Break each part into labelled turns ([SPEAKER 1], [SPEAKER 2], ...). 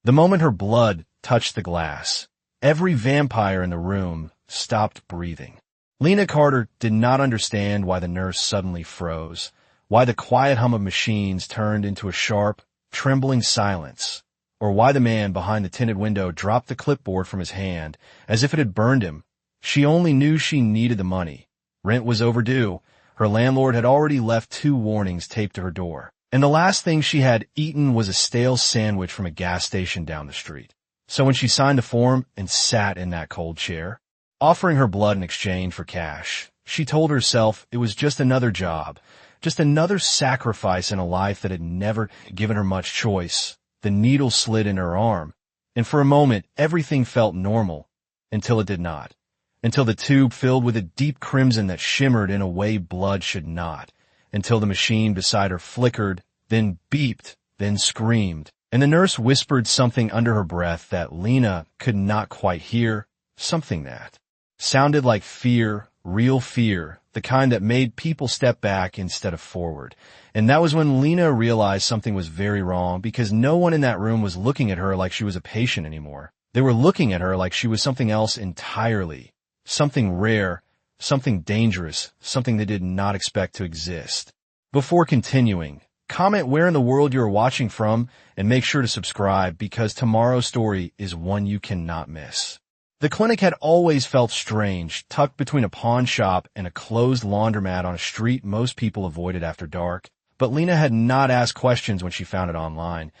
[SPEAKER 1] The moment her blood touched the glass, every vampire in the room stopped breathing. Lena Carter did not understand why the nurse suddenly froze, why the quiet hum of machines turned into a sharp, trembling silence, or why the man behind the tinted window dropped the clipboard from his hand as if it had burned him. She only knew she needed the money. Rent was overdue. Her landlord had already left 2 warnings taped to her door. And the last thing she had eaten was a stale sandwich from a gas station down the street. So when she signed the form and sat in that cold chair, offering her blood in exchange for cash, she told herself it was just another job, just another sacrifice in a life that had never given her much choice. The needle slid in her arm, and for a moment everything felt normal, until it did not. Until the tube filled with a deep crimson that shimmered in a way blood should not. Until the machine beside her flickered, then beeped, then screamed, and the nurse whispered something under her breath that Lena could not quite hear, something that sounded like fear, real fear, the kind that made people step back instead of forward. And that was when Lena realized something was very wrong, because no one in that room was looking at her like she was a patient anymore. They were looking at her like she was something else entirely, something rare, something dangerous, something they did not expect to exist. Before continuing, comment where in the world you are watching from and make sure to subscribe, because tomorrow's story is one you cannot miss. The clinic had always felt strange, tucked between a pawn shop and a closed laundromat on a street most people avoided after dark. But Lena had not asked questions when she found it online.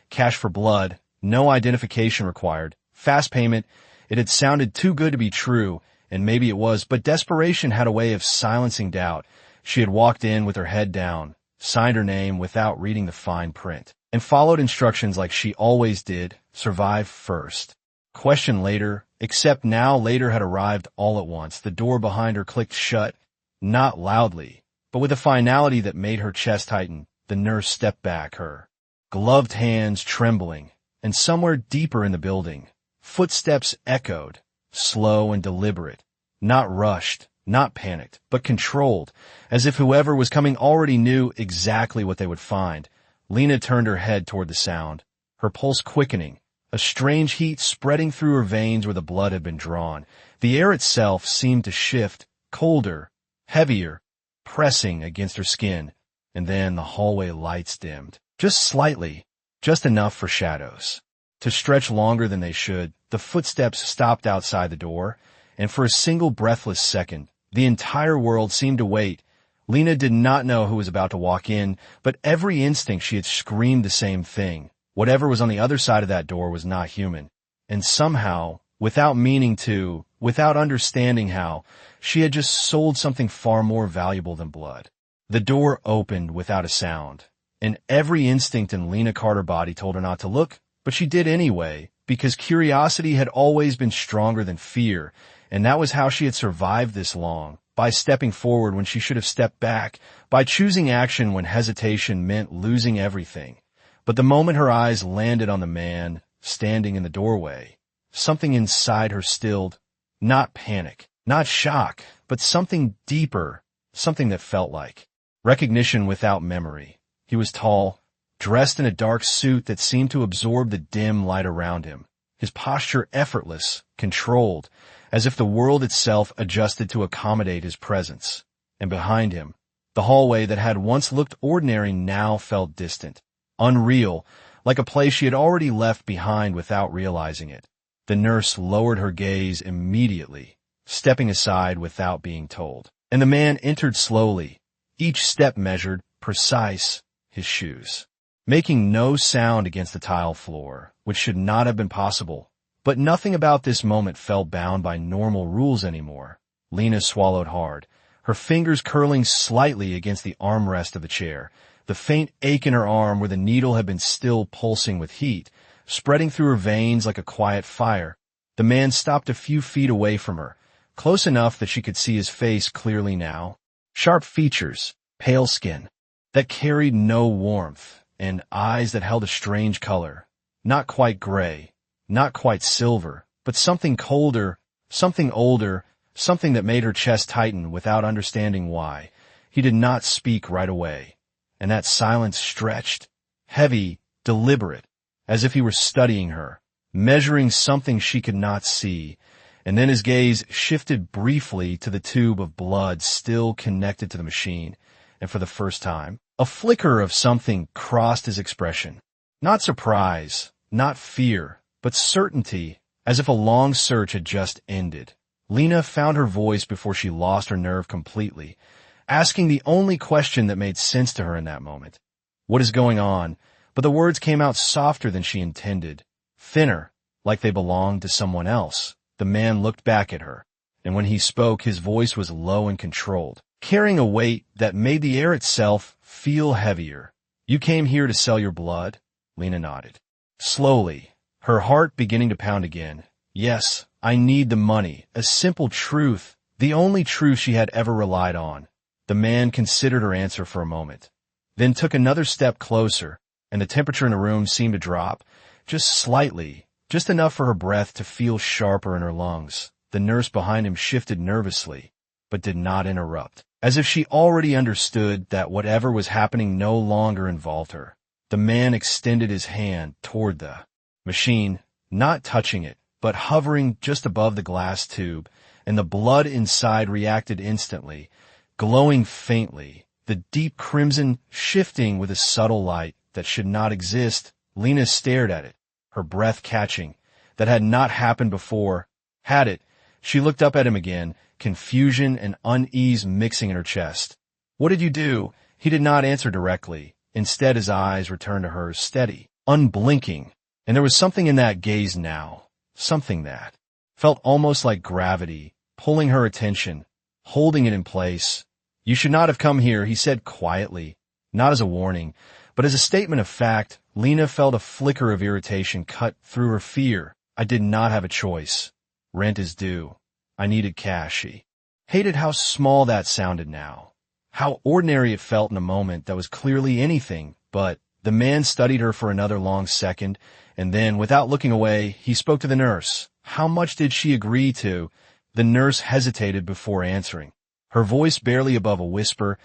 [SPEAKER 1] Cash for blood, no identification required, fast payment. It had sounded too good to be true, and maybe it was, but desperation had a way of silencing doubt. She had walked in with her head down, signed her name without reading the fine print, and followed instructions like she always did: survive first. Question later, except now later had arrived all at once. The door behind her clicked shut, not loudly, but with a finality that made her chest tighten. The nurse stepped back, her gloved hands trembling, and somewhere deeper in the building, footsteps echoed, slow and deliberate, not rushed, not panicked, but controlled, as if whoever was coming already knew exactly what they would find. Lena turned her head toward the sound, her pulse quickening, a strange heat spreading through her veins where the blood had been drawn. The air itself seemed to shift, colder, heavier, pressing against her skin. And then the hallway lights dimmed, just slightly, just enough for shadows to stretch longer than they should. The footsteps stopped outside the door, and for a single breathless second, the entire world seemed to wait. Lena did not know who was about to walk in, but every instinct she had screamed the same thing. Whatever was on the other side of that door was not human. And somehow, without meaning to, without understanding how, she had just sold something far more valuable than blood. The door opened without a sound, and every instinct in Lena Carter's body told her not to look, but she did anyway, because curiosity had always been stronger than fear, and that was how she had survived this long, by stepping forward when she should have stepped back, by choosing action when hesitation meant losing everything. But the moment her eyes landed on the man standing in the doorway, something inside her stilled, not panic, not shock, but something deeper, something that felt like recognition without memory. He was tall, dressed in a dark suit that seemed to absorb the dim light around him, his posture effortless, controlled, as if the world itself adjusted to accommodate his presence. And behind him, the hallway that had once looked ordinary now felt distant, unreal, like a place she had already left behind without realizing it. The nurse lowered her gaze immediately, stepping aside without being told. And the man entered slowly, each step measured, precise, his shoes making no sound against the tile floor, which should not have been possible. But nothing about this moment felt bound by normal rules anymore. Lena swallowed hard, her fingers curling slightly against the armrest of the chair, the faint ache in her arm where the needle had been still pulsing with heat, spreading through her veins like a quiet fire. The man stopped a few feet away from her, close enough that she could see his face clearly now. Sharp features, pale skin, that carried no warmth, and eyes that held a strange color, not quite gray, not quite silver, but something colder, something older, something that made her chest tighten without understanding why. He did not speak right away, and that silence stretched, heavy, deliberate, as if he were studying her, measuring something she could not see, and then his gaze shifted briefly to the tube of blood still connected to the machine, and for the first time, a flicker of something crossed his expression. Not surprise, not fear, but certainty, as if a long search had just ended. Lena found her voice before she lost her nerve completely, asking the only question that made sense to her in that moment. What is going on? But the words came out softer than she intended, thinner, like they belonged to someone else. The man looked back at her, and when he spoke, his voice was low and controlled, carrying a weight that made the air itself feel heavier. You came here to sell your blood? Lena nodded. Slowly, her heart beginning to pound again. Yes, I need the money, a simple truth, the only truth she had ever relied on. The man considered her answer for a moment, then took another step closer, and the temperature in the room seemed to drop, just slightly, just enough for her breath to feel sharper in her lungs. The nurse behind him shifted nervously, but did not interrupt, as if she already understood that whatever was happening no longer involved her. The man extended his hand toward the machine, not touching it, but hovering just above the glass tube, and the blood inside reacted instantly, glowing faintly, the deep crimson shifting with a subtle light that should not exist. Lena stared at it, her breath catching. That had not happened before. Had it? She looked up at him again, confusion and unease mixing in her chest. What did you do? He did not answer directly. Instead, his eyes returned to hers, steady, unblinking, and there was something in that gaze now, something that felt almost like gravity, pulling her attention, holding it in place. You should not have come here, he said quietly, not as a warning, but as a statement of fact. Lena felt a flicker of irritation cut through her fear. I did not have a choice. Rent is due. I needed cash. She hated how small that sounded now, how ordinary it felt in a moment that was clearly anything but. The man studied her for another long second, and then, without looking away, he spoke to the nurse. How much did she agree to? The nurse hesitated before answering, her voice barely above a whisper.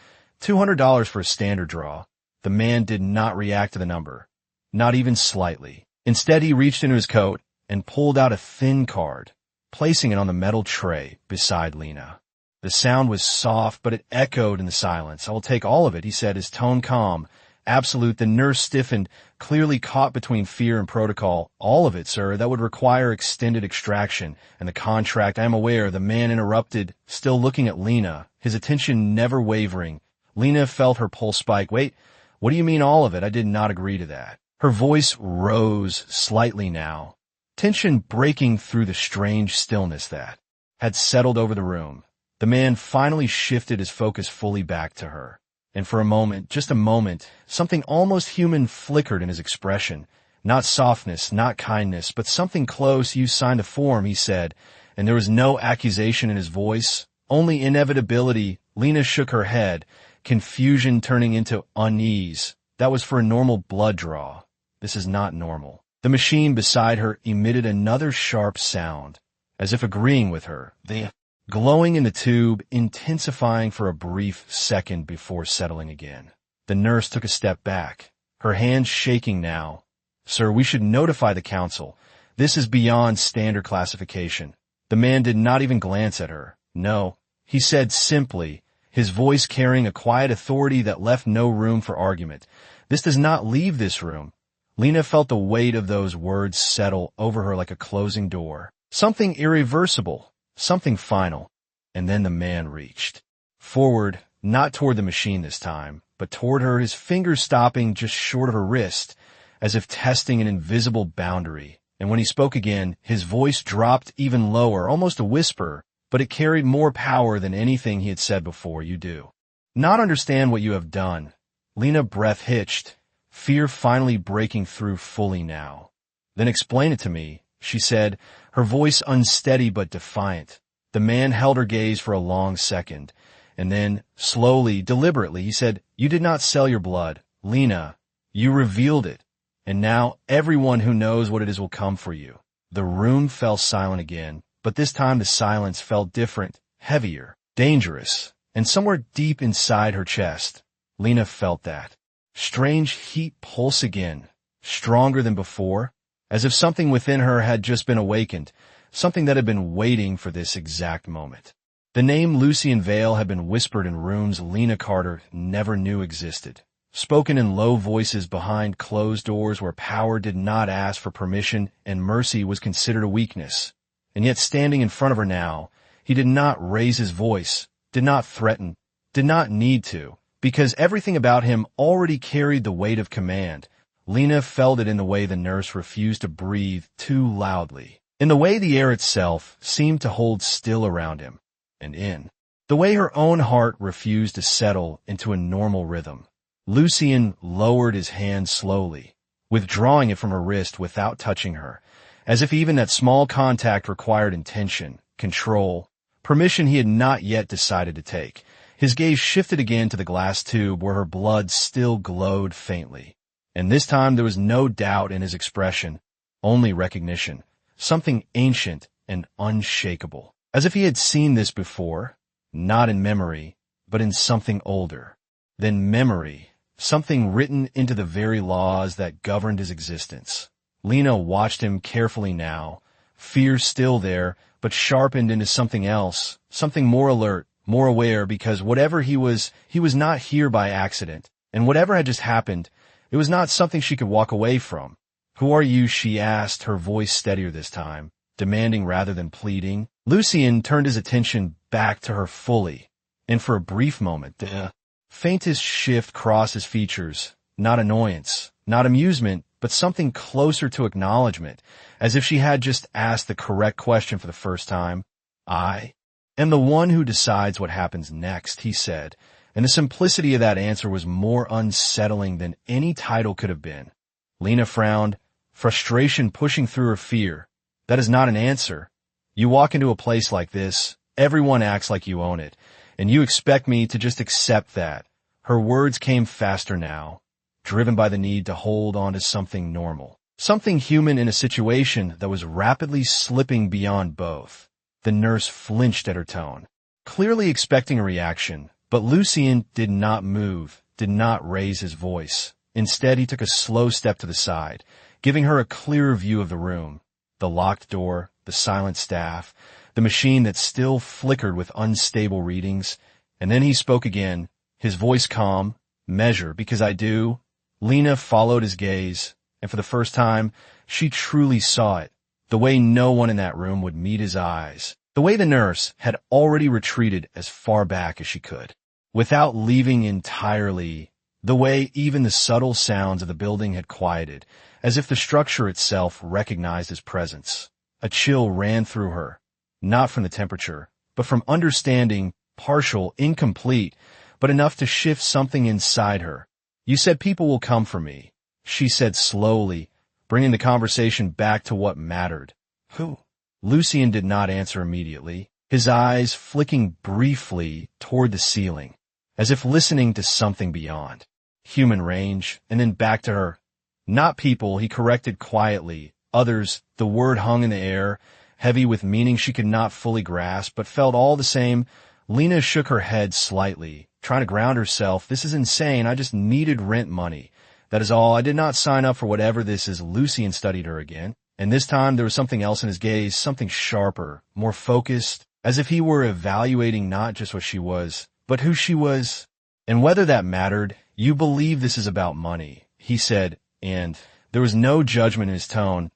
[SPEAKER 1] $200 for a standard draw. The man did not react to the number, not even slightly. Instead, he reached into his coat and pulled out a thin card, placing it on the metal tray beside Lena. The sound was soft, but it echoed in the silence. I will take all of it, he said, his tone calm, absolute. The nurse stiffened, clearly caught between fear and protocol. All of it, sir. That would require extended extraction. And the contract, I am aware. The man interrupted, still looking at Lena, his attention never wavering. Lena felt her pulse spike. Wait, what do you mean all of it? I did not agree to that. Her voice rose slightly now, tension breaking through the strange stillness that had settled over the room. The man finally shifted his focus fully back to her. And for a moment, just a moment, something almost human flickered in his expression. Not softness, not kindness, but something close. You signed a form, he said, and there was no accusation in his voice, only inevitability. Lena shook her head, confusion turning into unease. That was for a normal blood draw. This is not normal. The machine beside her emitted another sharp sound, as if agreeing with her. The glowing in the tube, intensifying for a brief second before settling again. The nurse took a step back, her hands shaking now. Sir, we should notify the council. This is beyond standard classification. The man did not even glance at her. No, he said simply, his voice carrying a quiet authority that left no room for argument. This does not leave this room. Lena felt the weight of those words settle over her like a closing door. Something irreversible. Something final. And then the man reached forward, not toward the machine this time, but toward her, his fingers stopping just short of her wrist, as if testing an invisible boundary. And when he spoke again, his voice dropped even lower, almost a whisper, but it carried more power than anything he had said before. You do not understand what you have done. Lena breath hitched, fear finally breaking through fully now. Then explain it to me, she said, her voice unsteady but defiant. The man held her gaze for a long second, and then, slowly, deliberately, he said, you did not sell your blood. Lena, you revealed it, and now everyone who knows what it is will come for you. The room fell silent again, but this time the silence felt different, heavier, dangerous, and somewhere deep inside her chest, Lena felt that strange heat pulse again, stronger than before, as if something within her had just been awakened, something that had been waiting for this exact moment. The name Lucien Vale had been whispered in rooms Lena Carter never knew existed, spoken in low voices behind closed doors where power did not ask for permission and mercy was considered a weakness. And yet standing in front of her now, he did not raise his voice, did not threaten, did not need to, because everything about him already carried the weight of command. Lena felt it in the way the nurse refused to breathe too loudly, in the way the air itself seemed to hold still around him, and in the way her own heart refused to settle into a normal rhythm. Lucien lowered his hand slowly, withdrawing it from her wrist without touching her, as if even that small contact required intention, control, permission he had not yet decided to take. His gaze shifted again to the glass tube where her blood still glowed faintly. And this time there was no doubt in his expression, only recognition, something ancient and unshakable, as if he had seen this before, not in memory, but in something older than memory, something written into the very laws that governed his existence. Lena watched him carefully now, fear still there, but sharpened into something else, something more alert, more aware, because whatever he was not here by accident, and whatever had just happened, it was not something she could walk away from. "Who are you?" she asked, her voice steadier this time, demanding rather than pleading. Lucien turned his attention back to her fully, and for a brief moment, the faintest shift crossed his features, not annoyance, not amusement, but something closer to acknowledgement, as if she had just asked the correct question for the first time. "I am the one who decides what happens next," he said, and the simplicity of that answer was more unsettling than any title could have been. Lena frowned, frustration pushing through her fear. "That is not an answer. You walk into a place like this, everyone acts like you own it, and you expect me to just accept that." Her words came faster now, driven by the need to hold on to something normal, something human in a situation that was rapidly slipping beyond both. The nurse flinched at her tone, clearly expecting a reaction, but Lucien did not move, did not raise his voice. Instead, he took a slow step to the side, giving her a clearer view of the room, the locked door, the silent staff, the machine that still flickered with unstable readings. And then he spoke again, his voice calm. "Measure, because I do." Lena followed his gaze, and for the first time, she truly saw it, the way no one in that room would meet his eyes, the way the nurse had already retreated as far back as she could, without leaving entirely, the way even the subtle sounds of the building had quieted, as if the structure itself recognized his presence. A chill ran through her, not from the temperature, but from understanding, partial, incomplete, but enough to shift something inside her. "You said people will come for me," she said slowly, bringing the conversation back to what mattered. "Who?" Lucien did not answer immediately, his eyes flicking briefly toward the ceiling, as if listening to something beyond. Human range, and then back to her. "Not people," he corrected quietly. "Others." The word hung in the air, heavy with meaning she could not fully grasp, but felt all the same. Lena shook her head slightly, trying to ground herself. "This is insane. I just needed rent money. That is all. I did not sign up for whatever this is." Lucien studied her again, and this time there was something else in his gaze, something sharper, more focused, as if he were evaluating not just what she was, but who she was. "And whether that mattered, you believe this is about money," he said, and there was no judgment in his tone,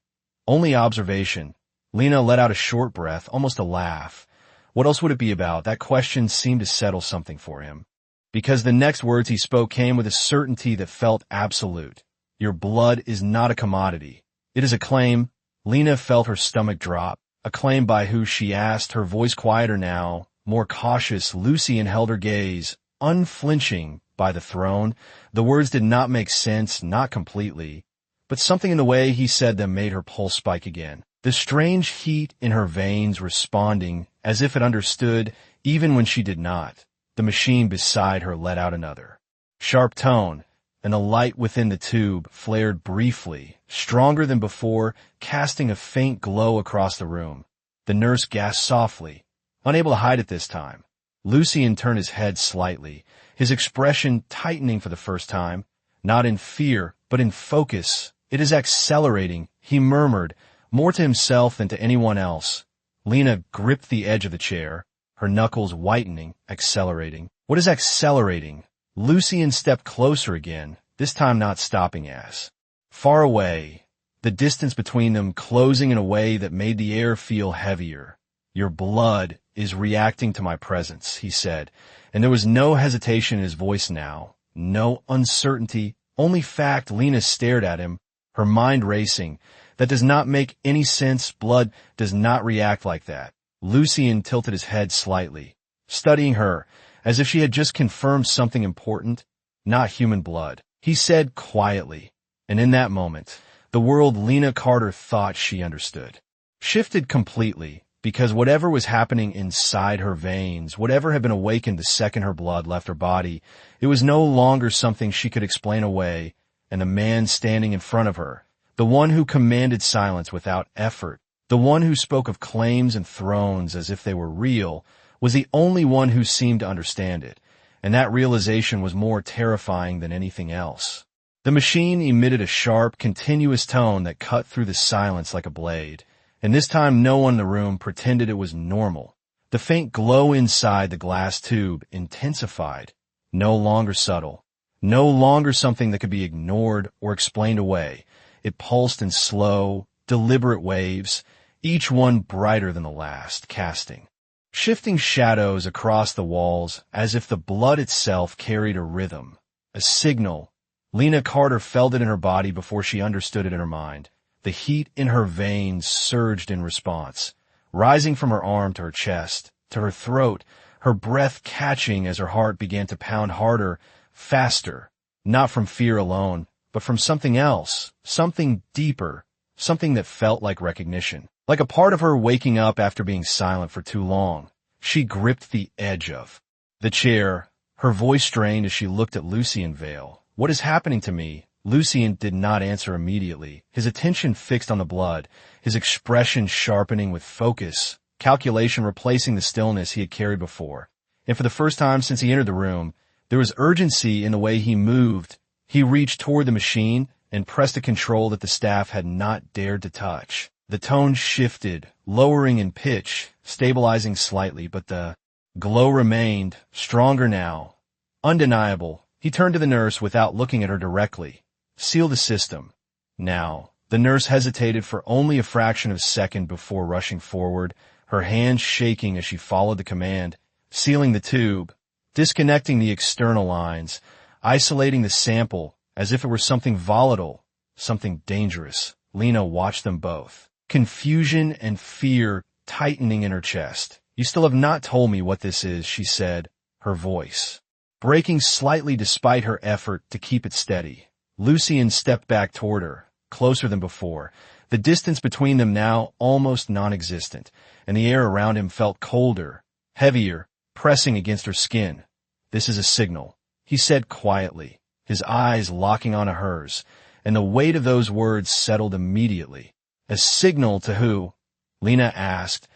[SPEAKER 1] only observation. Lena let out a short breath, almost a laugh. What else would it be about? That question seemed to settle something for him, because the next words he spoke came with a certainty that felt absolute. "Your blood is not a commodity. It is a claim." Lena felt her stomach drop. "A claim by who?" she asked, her voice quieter now, more cautious. Lucien held her gaze, unflinching. "By the throne." The words did not make sense, not completely, but something in the way he said them made her pulse spike again. The strange heat in her veins responding as if it understood, even when she did not. The machine beside her let out another sharp tone, and the light within the tube flared briefly, stronger than before, casting a faint glow across the room. The nurse gasped softly, unable to hide it this time. Lucien turned his head slightly, his expression tightening for the first time, not in fear, but in focus, It is accelerating, he murmured, more to himself than to anyone else. Lena gripped the edge of the chair, her knuckles whitening, accelerating. What is accelerating? Lucien stepped closer again, this time not stopping as. Far away, the distance between them closing in a way that made the air feel heavier. Your blood is reacting to my presence, he said, and there was no hesitation in his voice now, no uncertainty, only fact. Lena stared at him, her mind racing. That does not make any sense. Blood does not react like that. Lucien tilted his head slightly, studying her, as if she had just confirmed something important. Not human blood, he said quietly, and in that moment, the world Lena Carter thought she understood shifted completely, because whatever was happening inside her veins, whatever had been awakened the second her blood left her body, it was no longer something she could explain away, and the man standing in front of her, the one who commanded silence without effort, the one who spoke of claims and thrones as if they were real, was the only one who seemed to understand it, and that realization was more terrifying than anything else. The machine emitted a sharp, continuous tone that cut through the silence like a blade, and this time no one in the room pretended it was normal. The faint glow inside the glass tube intensified, no longer subtle, no longer something that could be ignored or explained away. It pulsed in slow, deliberate waves, each one brighter than the last, casting shifting shadows across the walls as if the blood itself carried a rhythm, a signal. Lena Carter felt it in her body before she understood it in her mind. The heat in her veins surged in response, rising from her arm to her chest, to her throat, her breath catching as her heart began to pound harder, faster, not from fear alone, but from something else, something deeper, something that felt like recognition, like a part of her waking up after being silent for too long. She gripped the edge of the chair, her voice strained as she looked at Lucien Vale. What is happening to me? Lucien did not answer immediately, his attention fixed on the blood, his expression sharpening with focus, calculation replacing the stillness he had carried before. And for the first time since he entered the room, there was urgency in the way he moved. He reached toward the machine and pressed a control that the staff had not dared to touch. The tone shifted, lowering in pitch, stabilizing slightly, but the glow remained, stronger now, undeniable. He turned to the nurse without looking at her directly. Seal the system. Now, the nurse hesitated for only a fraction of a second before rushing forward, her hands shaking as she followed the command, sealing the tube, disconnecting the external lines, isolating the sample as if it were something volatile, something dangerous. Lena watched them both, confusion and fear tightening in her chest. You still have not told me what this is, she said, her voice breaking slightly despite her effort to keep it steady. Lucien stepped back toward her, closer than before, the distance between them now almost non-existent, and the air around him felt colder, heavier, pressing against her skin. This is a signal, he said quietly, his eyes locking onto hers, and the weight of those words settled immediately. A signal to who? Lena asked,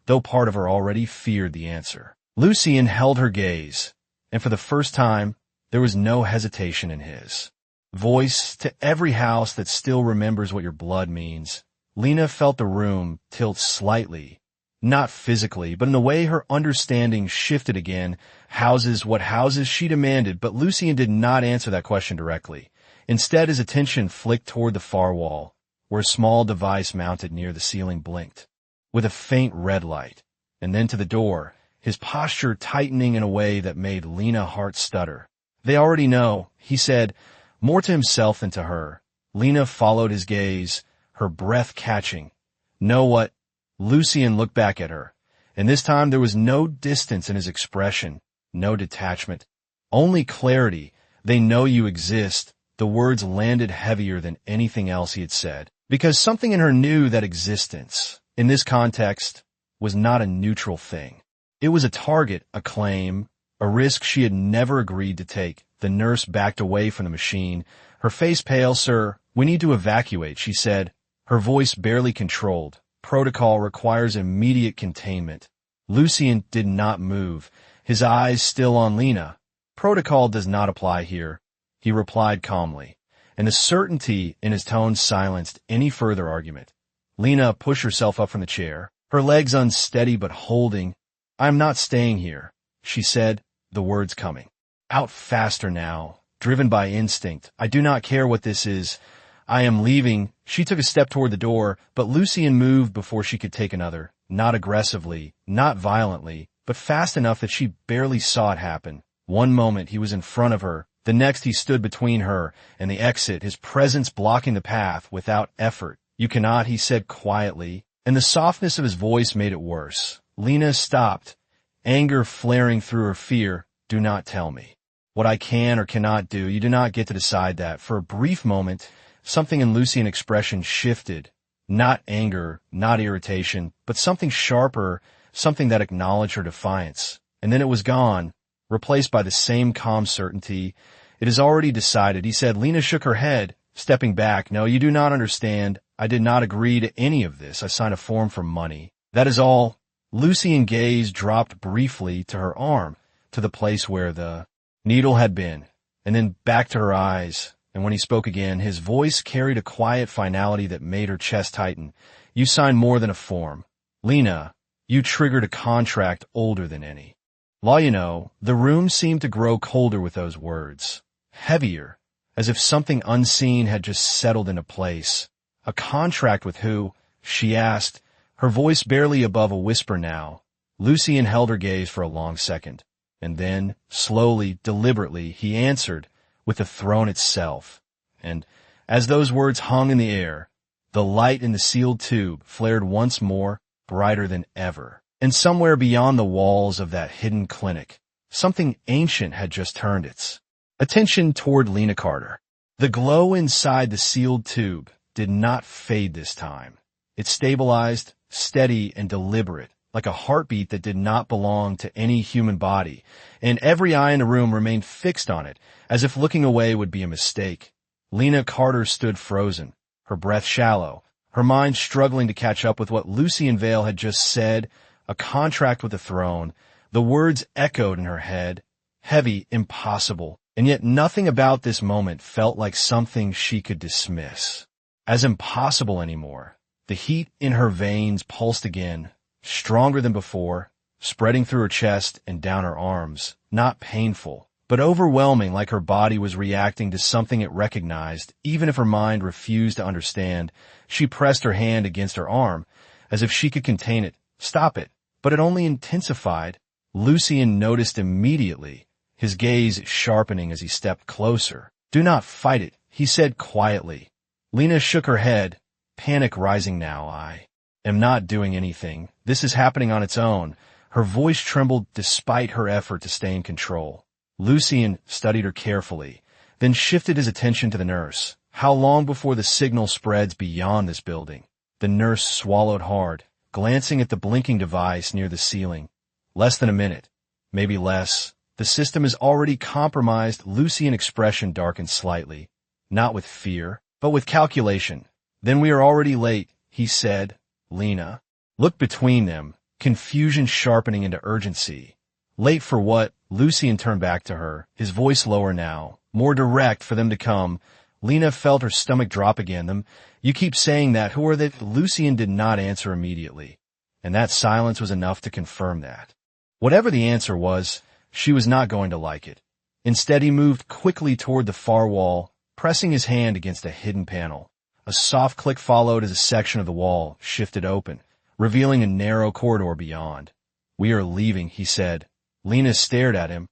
[SPEAKER 1] though part of her already feared the answer. Lucien held her gaze, and for the first time, there was no hesitation in his voice. To every house that still remembers what your blood means. Lena felt the room tilt slightly, not physically, but in the way her understanding shifted again. Houses, what houses, she demanded, but Lucien did not answer that question directly. Instead, his attention flicked toward the far wall, where a small device mounted near the ceiling blinked, with a faint red light, and then to the door, his posture tightening in a way that made Lena's heart stutter. They already know, he said, more to himself than to her. Lena followed his gaze, her breath catching. Know what? Lucien looked back at her, and this time there was no distance in his expression, no detachment, only clarity. They know you exist. The words landed heavier than anything else he had said, because something in her knew that existence, in this context, was not a neutral thing. It was a target, a claim, a risk she had never agreed to take. The nurse backed away from the machine, her face pale. Sir, we need to evacuate, she said, her voice barely controlled. Protocol requires immediate containment. Lucien did not move, his eyes still on Lena. Protocol does not apply here, he replied calmly, and the certainty in his tone silenced any further argument. Lena pushed herself up from the chair, her legs unsteady but holding. "I am not staying here," she said, the words coming out faster now, driven by instinct. "I do not care what this is. I am leaving." She took a step toward the door, but Lucien moved before she could take another, not aggressively, not violently, but fast enough that she barely saw it happen. One moment he was in front of her, the next he stood between her and the exit, his presence blocking the path without effort. "You cannot," he said quietly, and the softness of his voice made it worse. Lena stopped, anger flaring through her fear. "Do not tell me what I can or cannot do. You do not get to decide that." For a brief moment, something in Lucien's expression shifted. Not anger, not irritation, but something sharper, something that acknowledged her defiance. And then it was gone, replaced by the same calm certainty. "It is already decided," he said. Lena shook her head, stepping back. "No, you do not understand. I did not agree to any of this. I signed a form for money. That is all." Lucien's gaze dropped briefly to her arm, to the place where the needle had been, and then back to her eyes. And when he spoke again, his voice carried a quiet finality that made her chest tighten. "You signed more than a form. Lena, you triggered a contract older than any law you know." The room seemed to grow colder with those words, heavier, as if something unseen had just settled into place. "A contract with who?" she asked, her voice barely above a whisper now. Lucien held her gaze for a long second, and then, slowly, deliberately, he answered, "With the throne itself." And, as those words hung in the air, the light in the sealed tube flared once more, brighter than ever. And somewhere beyond the walls of that hidden clinic, something ancient had just turned its attention toward Lena Carter. The glow inside the sealed tube did not fade this time. It stabilized, steady and deliberate, like a heartbeat that did not belong to any human body, and every eye in the room remained fixed on it, as if looking away would be a mistake. Lena Carter stood frozen, her breath shallow, her mind struggling to catch up with what Lucien Vale had just said. A contract with the throne. The words echoed in her head, heavy, impossible, and yet nothing about this moment felt like something she could dismiss as impossible anymore. The heat in her veins pulsed again, stronger than before, spreading through her chest and down her arms. Not painful, but overwhelming, like her body was reacting to something it recognized, even if her mind refused to understand. She pressed her hand against her arm, as if she could contain it, stop it, but it only intensified. Lucien noticed immediately, his gaze sharpening as he stepped closer. "Do not fight it," he said quietly. Lena shook her head, panic rising now. "I am not doing anything. This is happening on its own." Her voice trembled despite her effort to stay in control. Lucien studied her carefully, then shifted his attention to the nurse. How long before the signal spreads beyond this building? The nurse swallowed hard, glancing at the blinking device near the ceiling. "Less than a minute. Maybe less. The system is already compromised." Lucien's expression darkened slightly, not with fear, but with calculation. "Then we are already late," he said. Lena looked between them, confusion sharpening into urgency. "Late for what?" Lucien turned back to her, his voice lower now, more direct. "For them to come." Lena felt her stomach drop again. "You keep saying that. Who are they?" Lucien did not answer immediately, and that silence was enough to confirm that. Whatever the answer was, she was not going to like it. Instead, he moved quickly toward the far wall, pressing his hand against a hidden panel. A soft click followed as a section of the wall shifted open, revealing a narrow corridor beyond. "We are leaving," he said. Lena stared at him,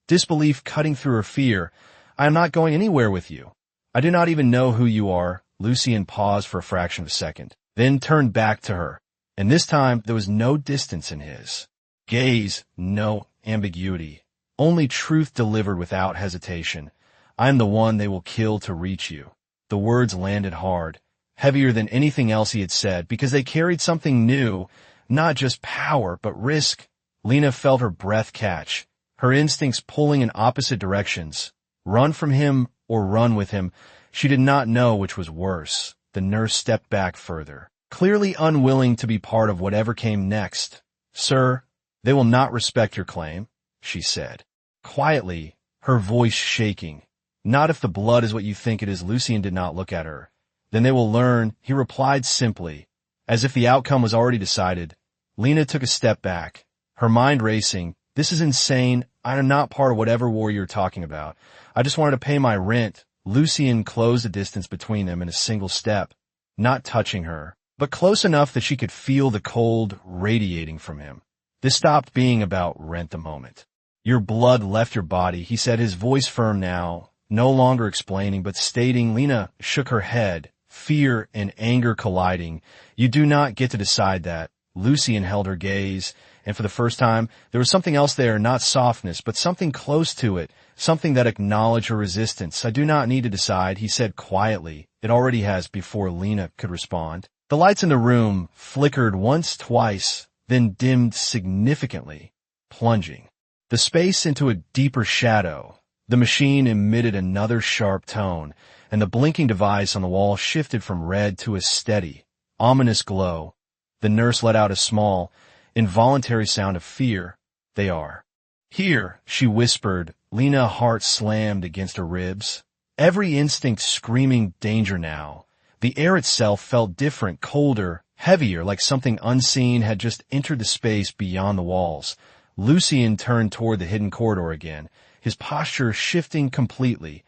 [SPEAKER 1] disbelief cutting through her fear. "I am not going anywhere with you. I do not even know who you are." Lucien paused for a fraction of a second, then turned back to her, and this time there was no distance in his gaze, no ambiguity, only truth delivered without hesitation. "I am the one they will kill to reach you." The words landed hard, heavier than anything else he had said, because they carried something new, not just power, but risk. Lena felt her breath catch, her instincts pulling in opposite directions. Run from him or run with him. She did not know which was worse. The nurse stepped back further, clearly unwilling to be part of whatever came next. "Sir, they will not respect your claim," she said, quietly, her voice shaking. Not if the blood is what you think it is. Lucien did not look at her. Then they will learn, he replied simply, as if the outcome was already decided. Lena took a step back, her mind racing. This is insane. I am not part of whatever war you're talking about. I just wanted to pay my rent. Lucien closed the distance between them in a single step, not touching her, but close enough that she could feel the cold radiating from him. This stopped being about rent the moment. Your blood left your body, he said, his voice firm now, no longer explaining but stating. Lena shook her head, fear and anger colliding. You do not get to decide that. Lucien held her gaze, and for the first time, there was something else there, not softness, but something close to it, something that acknowledged her resistance. I do not need to decide, he said quietly. It already has, before Lena could respond. The lights in the room flickered once, twice, then dimmed significantly, plunging the space into a deeper shadow. The machine emitted another sharp tone, and the blinking device on the wall shifted from red to a steady, ominous glow. The nurse let out a small, involuntary sound of fear. They are here, she whispered. Lena's heart slammed against her ribs. Every instinct screaming danger now. The air itself felt different, colder, heavier, like something unseen had just entered the space beyond the walls. Lucien turned toward the hidden corridor again, his posture shifting completely,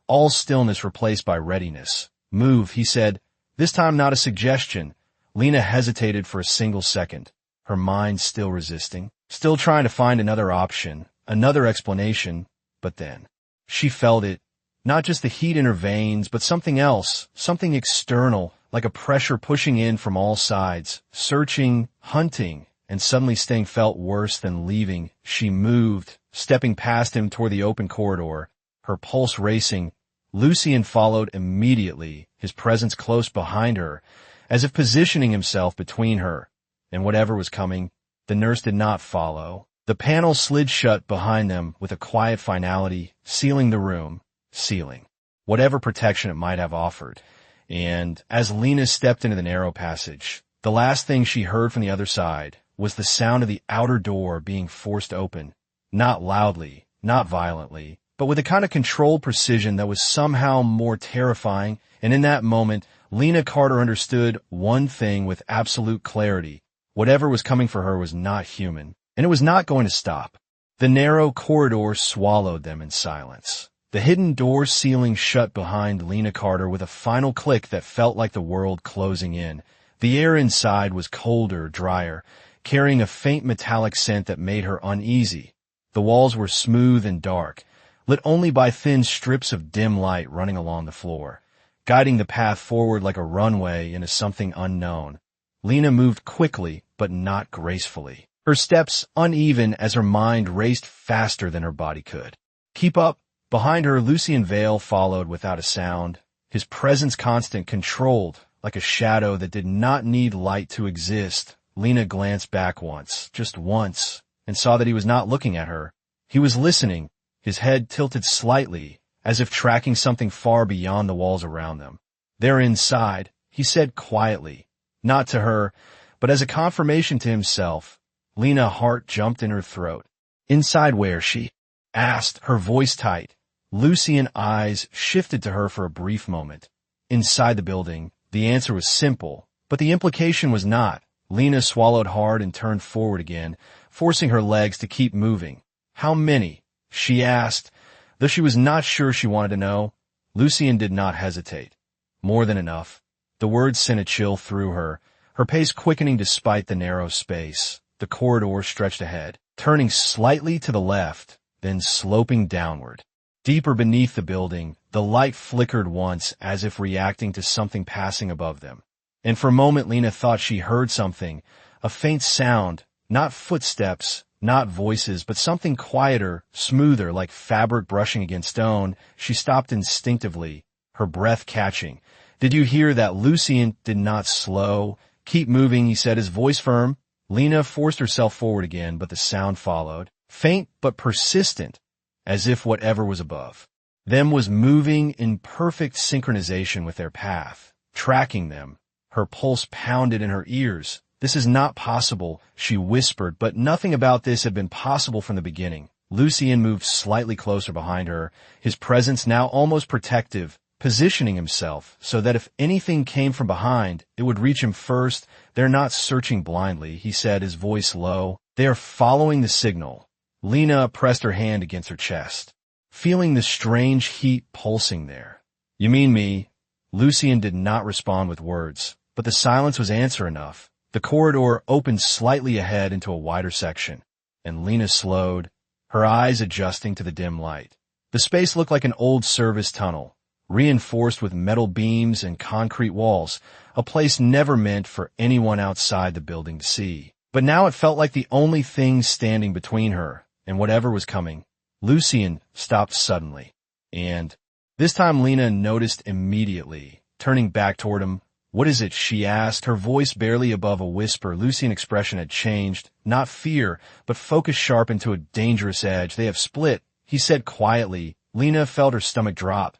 [SPEAKER 1] all stillness replaced by readiness. Move, he said, this time not a suggestion. Lena hesitated for a single second, her mind still resisting, still trying to find another option, another explanation, but then she felt it, not just the heat in her veins, but something else, something external, like a pressure pushing in from all sides, searching, hunting, and suddenly staying felt worse than leaving. She moved, stepping past him toward the open corridor, her pulse racing. Lucien followed immediately, his presence close behind her, as if positioning himself between her and whatever was coming. The nurse did not follow. The panel slid shut behind them with a quiet finality, sealing the room, sealing whatever protection it might have offered. And as Lena stepped into the narrow passage, the last thing she heard from the other side was the sound of the outer door being forced open, not loudly, not violently, but with a kind of controlled precision that was somehow more terrifying. And in that moment, Lena Carter understood one thing with absolute clarity. Whatever was coming for her was not human, and it was not going to stop. The narrow corridor swallowed them in silence. The hidden door ceiling shut behind Lena Carter with a final click that felt like the world closing in. The air inside was colder, drier, carrying a faint metallic scent that made her uneasy. The walls were smooth and dark, lit only by thin strips of dim light running along the floor, guiding the path forward like a runway into something unknown. Lena moved quickly, but not gracefully, her steps uneven as her mind raced faster than her body could. Keep up. Behind her, Lucien Vale followed without a sound, his presence constant, controlled, like a shadow that did not need light to exist. Lena glanced back once, just once, and saw that he was not looking at her. He was listening, his head tilted slightly, as if tracking something far beyond the walls around them. They're inside, he said quietly, not to her, but as a confirmation to himself. Lena's heart jumped in her throat. Inside where, she asked, her voice tight. Lucien's eyes shifted to her for a brief moment. Inside the building. The answer was simple, but the implication was not. Lena swallowed hard and turned forward again, forcing her legs to keep moving. How many? She asked, though she was not sure she wanted to know. Lucien did not hesitate. More than enough. The words sent a chill through her, her pace quickening despite the narrow space. The corridor stretched ahead, turning slightly to the left, then sloping downward. Deeper beneath the building, the light flickered once as if reacting to something passing above them. And for a moment Lena thought she heard something, a faint sound, not footsteps, not voices, but something quieter, smoother, like fabric brushing against stone. She stopped instinctively, her breath catching. Did you hear that? Lucien did not slow. Keep moving, he said, his voice firm. Lena forced herself forward again, but the sound followed, faint but persistent, as if whatever was above them was moving in perfect synchronization with their path, tracking them. Her pulse pounded in her ears. This is not possible, she whispered, but nothing about this had been possible from the beginning. Lucien moved slightly closer behind her, his presence now almost protective, positioning himself so that if anything came from behind, it would reach him first. "They're not searching blindly," he said, his voice low. "They are following the signal." Lena pressed her hand against her chest, feeling the strange heat pulsing there. "You mean me?" Lucien did not respond with words, but the silence was answer enough. The corridor opened slightly ahead into a wider section, and Lena slowed, her eyes adjusting to the dim light. The space looked like an old service tunnel, reinforced with metal beams and concrete walls, a place never meant for anyone outside the building to see. But now it felt like the only thing standing between her and whatever was coming. Lucien stopped suddenly, and this time Lena noticed immediately, turning back toward him. "What is it?" she asked, her voice barely above a whisper. Lucien's expression had changed, not fear, but focus sharpened to a dangerous edge. "They have split," he said quietly. Lena felt her stomach drop.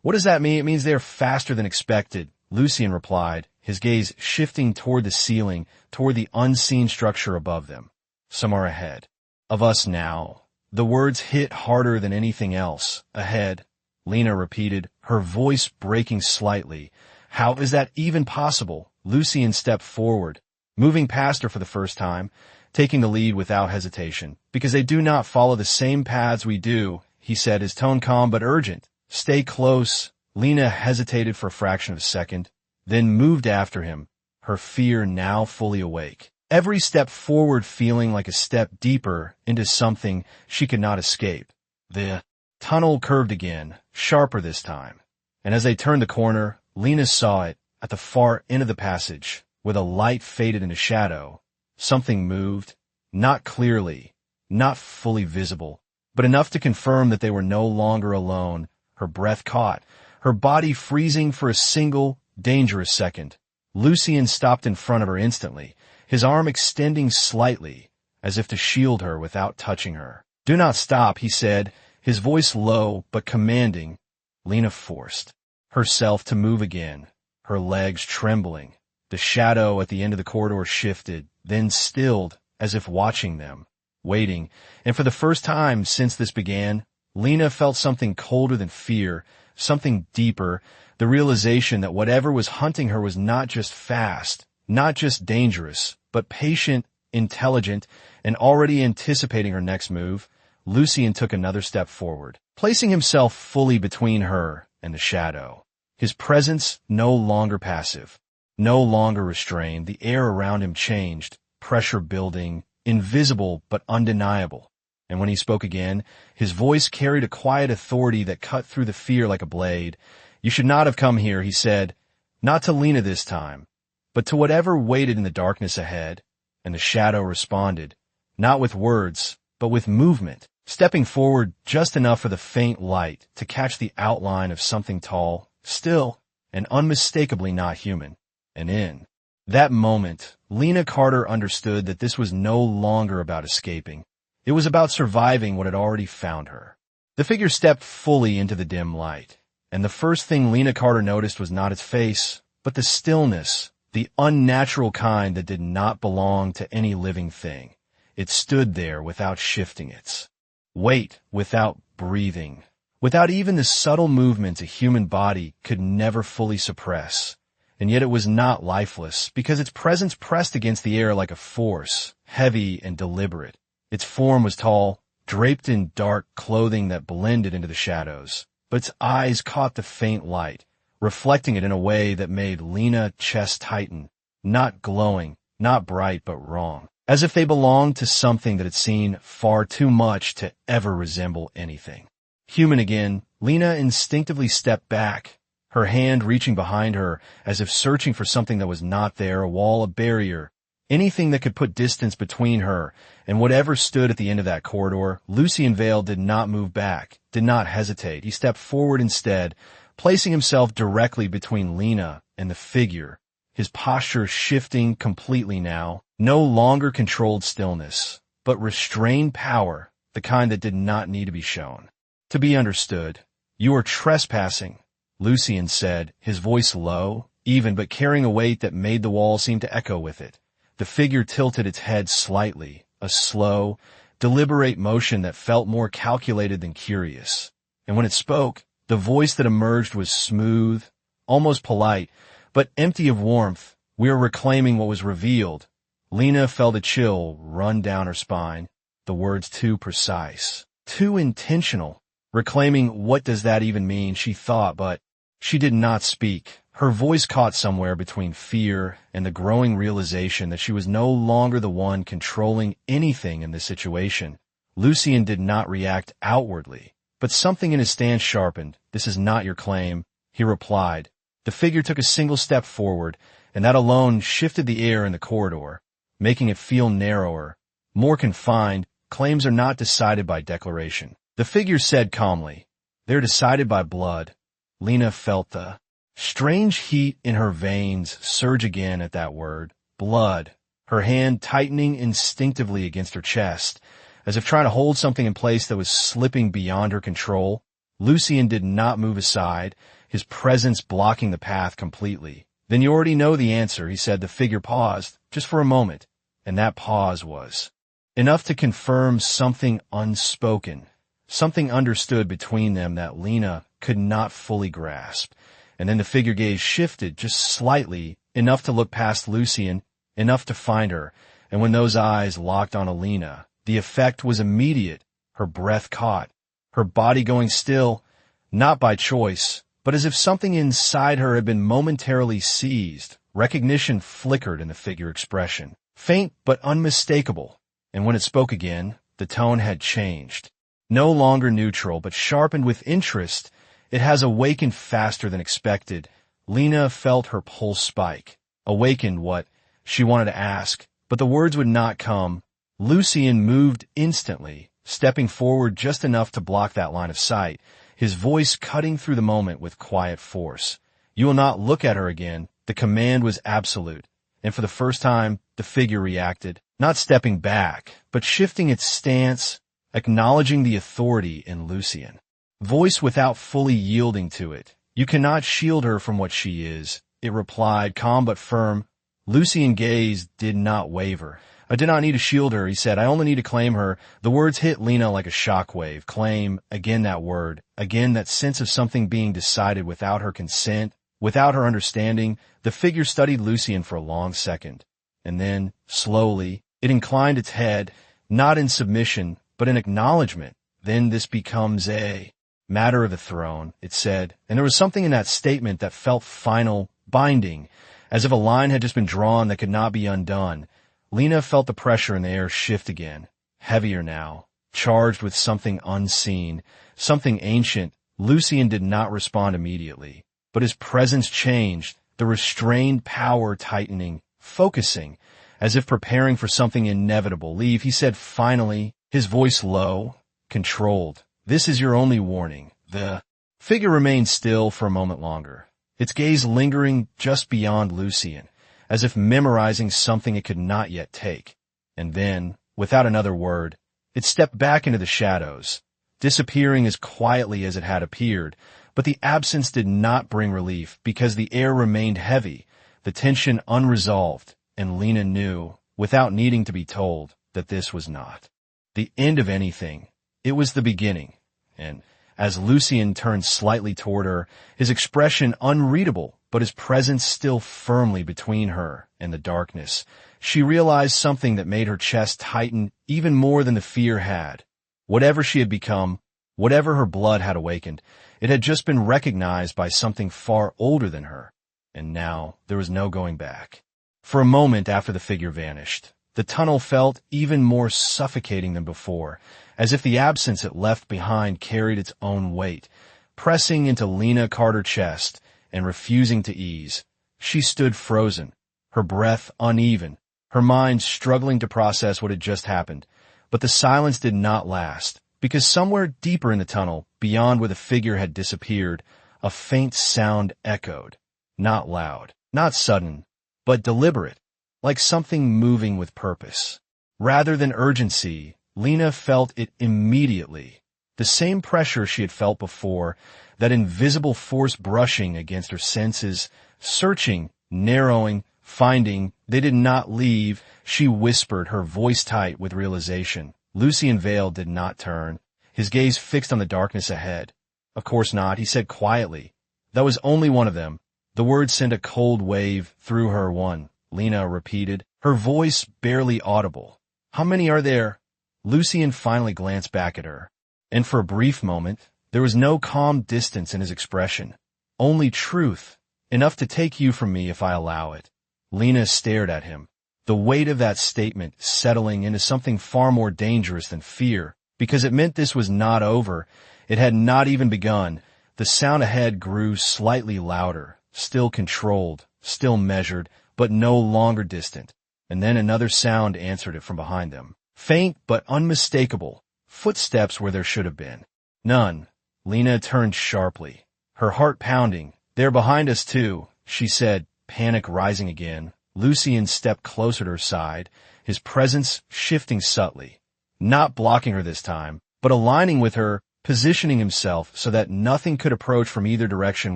[SPEAKER 1] "What does that mean?" "It means they are faster than expected," Lucien replied, his gaze shifting toward the ceiling, toward the unseen structure above them. "Some are ahead of us now." The words hit harder than anything else. "Ahead," Lena repeated, her voice breaking slightly. "How is that even possible?" Lucien stepped forward, moving past her for the first time, taking the lead without hesitation. "Because they do not follow the same paths we do," he said, his tone calm but urgent. "Stay close." Lena hesitated for a fraction of a second, then moved after him, her fear now fully awake. Every step forward feeling like a step deeper into something she could not escape. The tunnel curved again, sharper this time, and as they turned the corner, Lena saw it at the far end of the passage, where the light faded into shadow. Something moved, not clearly, not fully visible, but enough to confirm that they were no longer alone. Her breath caught, her body freezing for a single, dangerous second. Lucien stopped in front of her instantly, his arm extending slightly, as if to shield her without touching her. "Do not stop," he said, his voice low but commanding. Lena forced herself to move again, her legs trembling. The shadow at the end of the corridor shifted, then stilled, as if watching them, waiting, and for the first time since this began, Lena felt something colder than fear, something deeper, the realization that whatever was hunting her was not just fast, not just dangerous, but patient, intelligent, and already anticipating her next move. Lucien took another step forward, placing himself fully between her and the shadow. His presence no longer passive, no longer restrained. The air around him changed, pressure building, invisible but undeniable. And when he spoke again, his voice carried a quiet authority that cut through the fear like a blade. "You should not have come here," he said, not to Lena this time, but to whatever waited in the darkness ahead. And the shadow responded, not with words, but with movement, stepping forward just enough for the faint light to catch the outline of something tall, still, and unmistakably not human. And in that moment, Lena Carter understood that this was no longer about escaping. It was about surviving what had already found her. The figure stepped fully into the dim light, and the first thing Lena Carter noticed was not its face, but the stillness, the unnatural kind that did not belong to any living thing. It stood there without shifting its weight, without breathing, without even the subtle movements a human body could never fully suppress. And yet it was not lifeless, because its presence pressed against the air like a force, heavy and deliberate. Its form was tall, draped in dark clothing that blended into the shadows, but its eyes caught the faint light, reflecting it in a way that made Lena's chest tighten, not glowing, not bright, but wrong, as if they belonged to something that had seen far too much to ever resemble anything. Human again, Lena instinctively stepped back, her hand reaching behind her as if searching for something that was not there, a wall, a barrier, anything that could put distance between her and whatever stood at the end of that corridor. Lucien Vale did not move back, did not hesitate. He stepped forward instead, placing himself directly between Lena and the figure, his posture shifting completely now, no longer controlled stillness, but restrained power, the kind that did not need to be shown, to be understood. "You are trespassing," Lucien said, his voice low, even, but carrying a weight that made the wall seem to echo with it. The figure tilted its head slightly, a slow, deliberate motion that felt more calculated than curious. And when it spoke, the voice that emerged was smooth, almost polite, but empty of warmth. "We are reclaiming what was revealed." Lena felt a chill run down her spine. The words too precise, too intentional. Reclaiming, what does that even mean, she thought, but she did not speak. Her voice caught somewhere between fear and the growing realization that she was no longer the one controlling anything in this situation. Lucien did not react outwardly, but something in his stance sharpened. "This is not your claim," he replied. The figure took a single step forward, and that alone shifted the air in the corridor, making it feel narrower, more confined. "Claims are not decided by declaration," the figure said calmly. "They're decided by blood." Lena felt the strange heat in her veins surge again at that word, blood, her hand tightening instinctively against her chest, as if trying to hold something in place that was slipping beyond her control. Lucien did not move aside, his presence blocking the path completely. "Then you already know the answer," he said. The figure paused, just for a moment, and that pause was enough to confirm something unspoken, something understood between them that Lena could not fully grasp. And then the figure gaze shifted just slightly, enough to look past Lucien, enough to find her, and when those eyes locked on Alina, the effect was immediate. Her breath caught, her body going still, not by choice, but as if something inside her had been momentarily seized. Recognition flickered in the figure expression, faint but unmistakable, and when it spoke again, the tone had changed. No longer neutral, but sharpened with interest. It has awakened faster than expected. Lena felt her pulse spike. Awakened what? She wanted to ask, but the words would not come. Lucien moved instantly, stepping forward just enough to block that line of sight, his voice cutting through the moment with quiet force. "You will not look at her again." The command was absolute, and for the first time, the figure reacted, not stepping back, but shifting its stance, acknowledging the authority in Lucien. Voice without fully yielding to it. "You cannot shield her from what she is," it replied, calm but firm. Lucien's gaze did not waver. "I did not need to shield her," he said. "I only need to claim her." The words hit Lena like a shockwave. Claim, again that word, again that sense of something being decided without her consent, without her understanding. The figure studied Lucien for a long second, and then, slowly, it inclined its head, not in submission, but in acknowledgement. "Then this becomes a matter of the throne," it said, and there was something in that statement that felt final, binding, as if a line had just been drawn that could not be undone. Lena felt the pressure in the air shift again, heavier now, charged with something unseen, something ancient. Lucien did not respond immediately, but his presence changed, the restrained power tightening, focusing, as if preparing for something inevitable. "Leave," he said finally, his voice low, controlled. "This is your only warning." The figure remained still for a moment longer, its gaze lingering just beyond Lucien, as if memorizing something it could not yet take. And then, without another word, it stepped back into the shadows, disappearing as quietly as it had appeared. But the absence did not bring relief, because the air remained heavy, the tension unresolved, and Lena knew, without needing to be told, that this was not the end of anything. It was the beginning. And as Lucien turned slightly toward her, his expression unreadable, but his presence still firmly between her and the darkness, she realized something that made her chest tighten even more than the fear had. Whatever she had become, whatever her blood had awakened, it had just been recognized by something far older than her, and now there was no going back. For a moment after the figure vanished, the tunnel felt even more suffocating than before, as if the absence it left behind carried its own weight, pressing into Lena Carter's chest and refusing to ease. She stood frozen, her breath uneven, her mind struggling to process what had just happened. But the silence did not last, because somewhere deeper in the tunnel, beyond where the figure had disappeared, a faint sound echoed. Not loud, not sudden, but deliberate, like something moving with purpose. Rather than urgency, Lena felt it immediately. The same pressure she had felt before, that invisible force brushing against her senses, searching, narrowing, finding. They did not leave, she whispered, her voice tight with realization. Lucian Vale did not turn, his gaze fixed on the darkness ahead. Of course not, he said quietly. That was only one of them. The words sent a cold wave through her. One, Lena repeated, her voice barely audible. How many are there? Lucian finally glanced back at her. And for a brief moment, there was no calm distance in his expression. Only truth, enough to take you from me if I allow it. Lena stared at him, the weight of that statement settling into something far more dangerous than fear, because it meant this was not over. It had not even begun. The sound ahead grew slightly louder, still controlled, still measured, but no longer distant. And then another sound answered it from behind them. Faint but unmistakable. Footsteps where there should have been. None. Lena turned sharply, her heart pounding. They're behind us too, she said, panic rising again. Lucian stepped closer to her side, his presence shifting subtly. Not blocking her this time, but aligning with her, positioning himself so that nothing could approach from either direction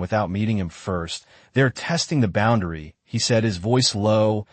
[SPEAKER 1] without meeting him first. They're testing the boundary, he said, his voice low,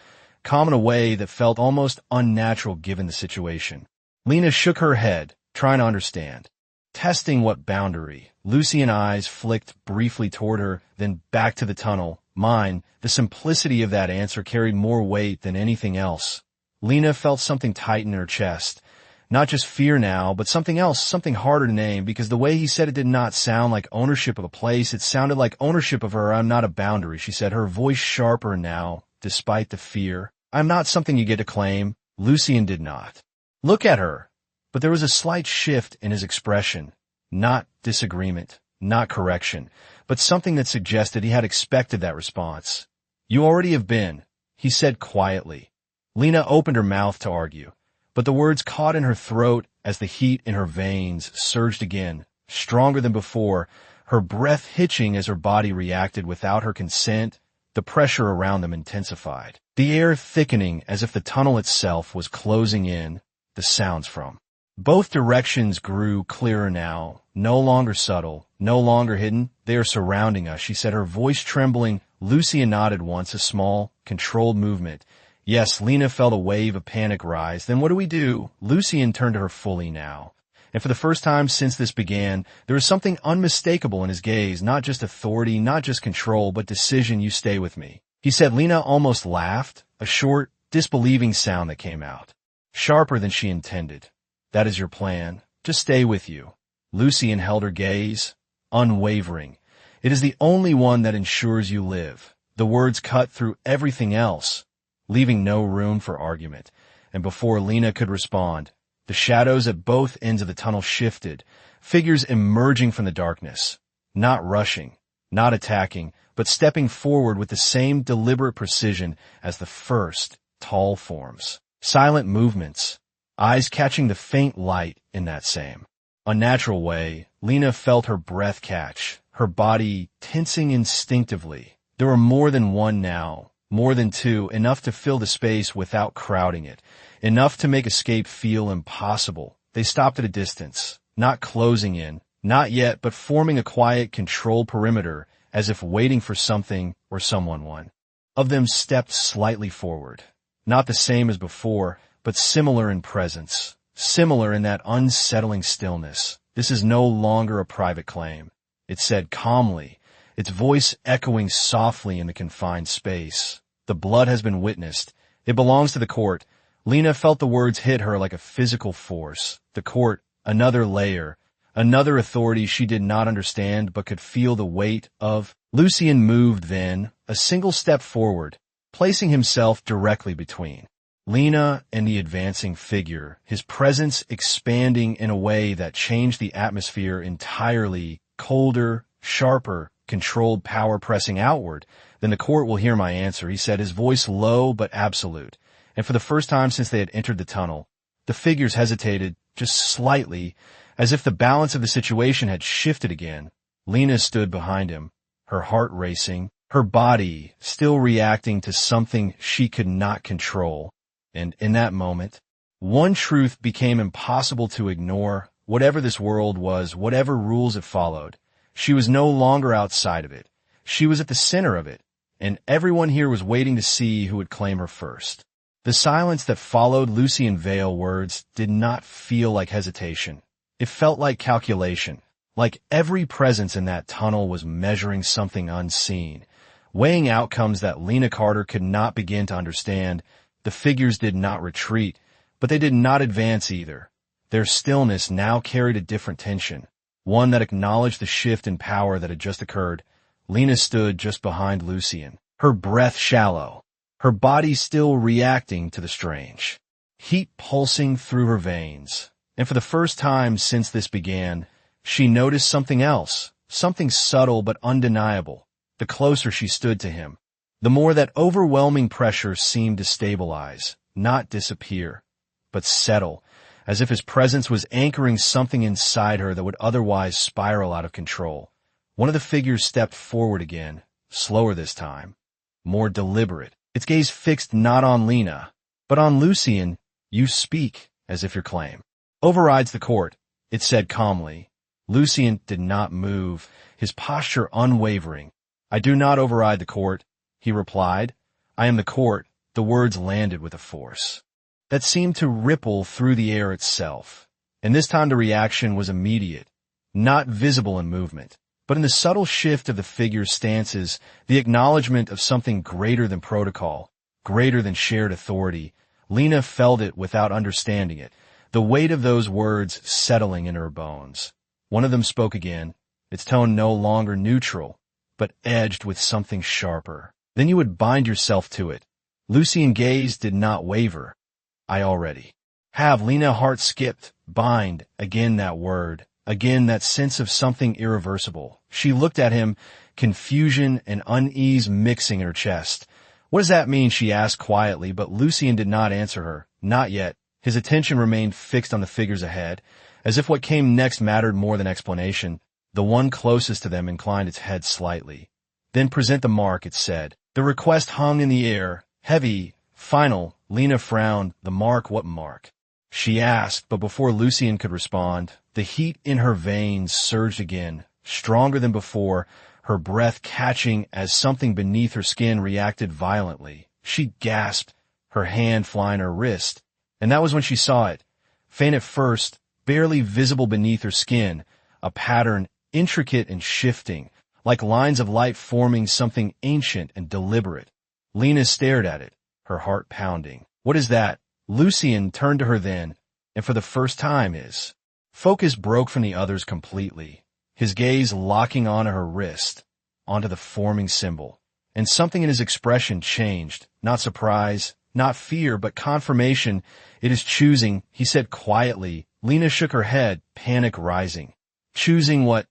[SPEAKER 1] calm in a way that felt almost unnatural given the situation. Lena shook her head, trying to understand. Testing what boundary? Lucian's eyes flicked briefly toward her, then back to the tunnel. Mine, the simplicity of that answer carried more weight than anything else. Lena felt something tighten in her chest. Not just fear now, but something else, something harder to name, because the way he said it did not sound like ownership of a place. It sounded like ownership of her. I'm not a boundary, she said, her voice sharper now, despite the fear. I'm not something you get to claim. Lucian did not look at her, but there was a slight shift in his expression. Not disagreement, not correction, but something that suggested he had expected that response. You already have been, he said quietly. Lena opened her mouth to argue, but the words caught in her throat as the heat in her veins surged again, stronger than before, her breath hitching as her body reacted without her consent. The pressure around them intensified, the air thickening as if the tunnel itself was closing in. The sounds from both directions grew clearer now, no longer subtle, no longer hidden. They are surrounding us, she said, her voice trembling. Lucian nodded once, a small, controlled movement. Yes, Lena felt a wave of panic rise. Then what do we do? Lucian turned to her fully now. And for the first time since this began, there was something unmistakable in his gaze, not just authority, not just control, but decision. You stay with me, he said. Lena almost laughed, a short, disbelieving sound that came out, sharper than she intended. That is your plan. Just stay with you. Lucian held her gaze, unwavering. It is the only one that ensures you live. The words cut through everything else, leaving no room for argument. And before Lena could respond, the shadows at both ends of the tunnel shifted, figures emerging from the darkness, not rushing, not attacking, but stepping forward with the same deliberate precision as the first tall forms. Silent movements, eyes catching the faint light in that same unnatural way. Lena felt her breath catch, her body tensing instinctively. There were more than one now, more than two, enough to fill the space without crowding it, enough to make escape feel impossible. They stopped at a distance, not closing in, not yet, but forming a quiet, controlled perimeter, as if waiting for something or someone. One of them stepped slightly forward, not the same as before, but similar in presence, similar in that unsettling stillness. This is no longer a private claim, it said calmly, its voice echoing softly in the confined space. The blood has been witnessed. It belongs to the court. Lena felt the words hit her like a physical force. The court, another layer, another authority she did not understand but could feel the weight of. Lucian moved then, a single step forward, placing himself directly between Lena and the advancing figure, his presence expanding in a way that changed the atmosphere entirely. Colder, sharper, controlled power pressing outward. Then the court will hear my answer, he said, his voice low but absolute. And for the first time since they had entered the tunnel, the figures hesitated, just slightly, as if the balance of the situation had shifted again. Lena stood behind him, her heart racing, her body still reacting to something she could not control. And in that moment, one truth became impossible to ignore. Whatever this world was, whatever rules it followed, she was no longer outside of it. She was at the center of it, and everyone here was waiting to see who would claim her first. The silence that followed Lucian Vale's words did not feel like hesitation. It felt like calculation, like every presence in that tunnel was measuring something unseen, weighing outcomes that Lena Carter could not begin to understand. The figures did not retreat, but they did not advance either. Their stillness now carried a different tension, one that acknowledged the shift in power that had just occurred. Lena stood just behind Lucian, her breath shallow, her body still reacting to the strange, heat pulsing through her veins. And for the first time since this began, she noticed something else, something subtle but undeniable. The closer she stood to him, the more that overwhelming pressure seemed to stabilize, not disappear, but settle, as if his presence was anchoring something inside her that would otherwise spiral out of control. One of the figures stepped forward again, slower this time, more deliberate, its gaze fixed not on Lena, but on Lucian. "You speak as if your claim overrides the court," it said calmly. Lucian did not move, his posture unwavering. "I do not override the court," he replied. "I am the court." The words landed with a force that seemed to ripple through the air itself. And this time the reaction was immediate, not visible in movement, but in the subtle shift of the figure's stances, the acknowledgement of something greater than protocol, greater than shared authority. Lena felt it without understanding it, the weight of those words settling in her bones. One of them spoke again, its tone no longer neutral, but edged with something sharper. "Then you would bind yourself to it." Lucian's gaze did not waver. "I already have." Lena's heart skipped. Bind. Again that word. Again that sense of something irreversible. She looked at him, confusion and unease mixing in her chest. "What does that mean?" she asked quietly, but Lucian did not answer her. Not yet. His attention remained fixed on the figures ahead, as if what came next mattered more than explanation. The one closest to them inclined its head slightly. "Then present the mark," it said. The request hung in the air, heavy, final. Lena frowned. "The mark? What mark?" she asked, but before Lucian could respond, the heat in her veins surged again, stronger than before, her breath catching as something beneath her skin reacted violently. She gasped, her hand flying her wrist. And that was when she saw it. Faint at first, barely visible beneath her skin, a pattern intricate and shifting, like lines of light forming something ancient and deliberate. Lena stared at it, her heart pounding. "What is that?" Lucian turned to her then, and for the first time his focus broke from the others completely, his gaze locking onto her wrist, onto the forming symbol. And something in his expression changed, not surprise, not fear, but confirmation. "It is choosing," he said quietly. Lena shook her head, panic rising. "Choosing what?"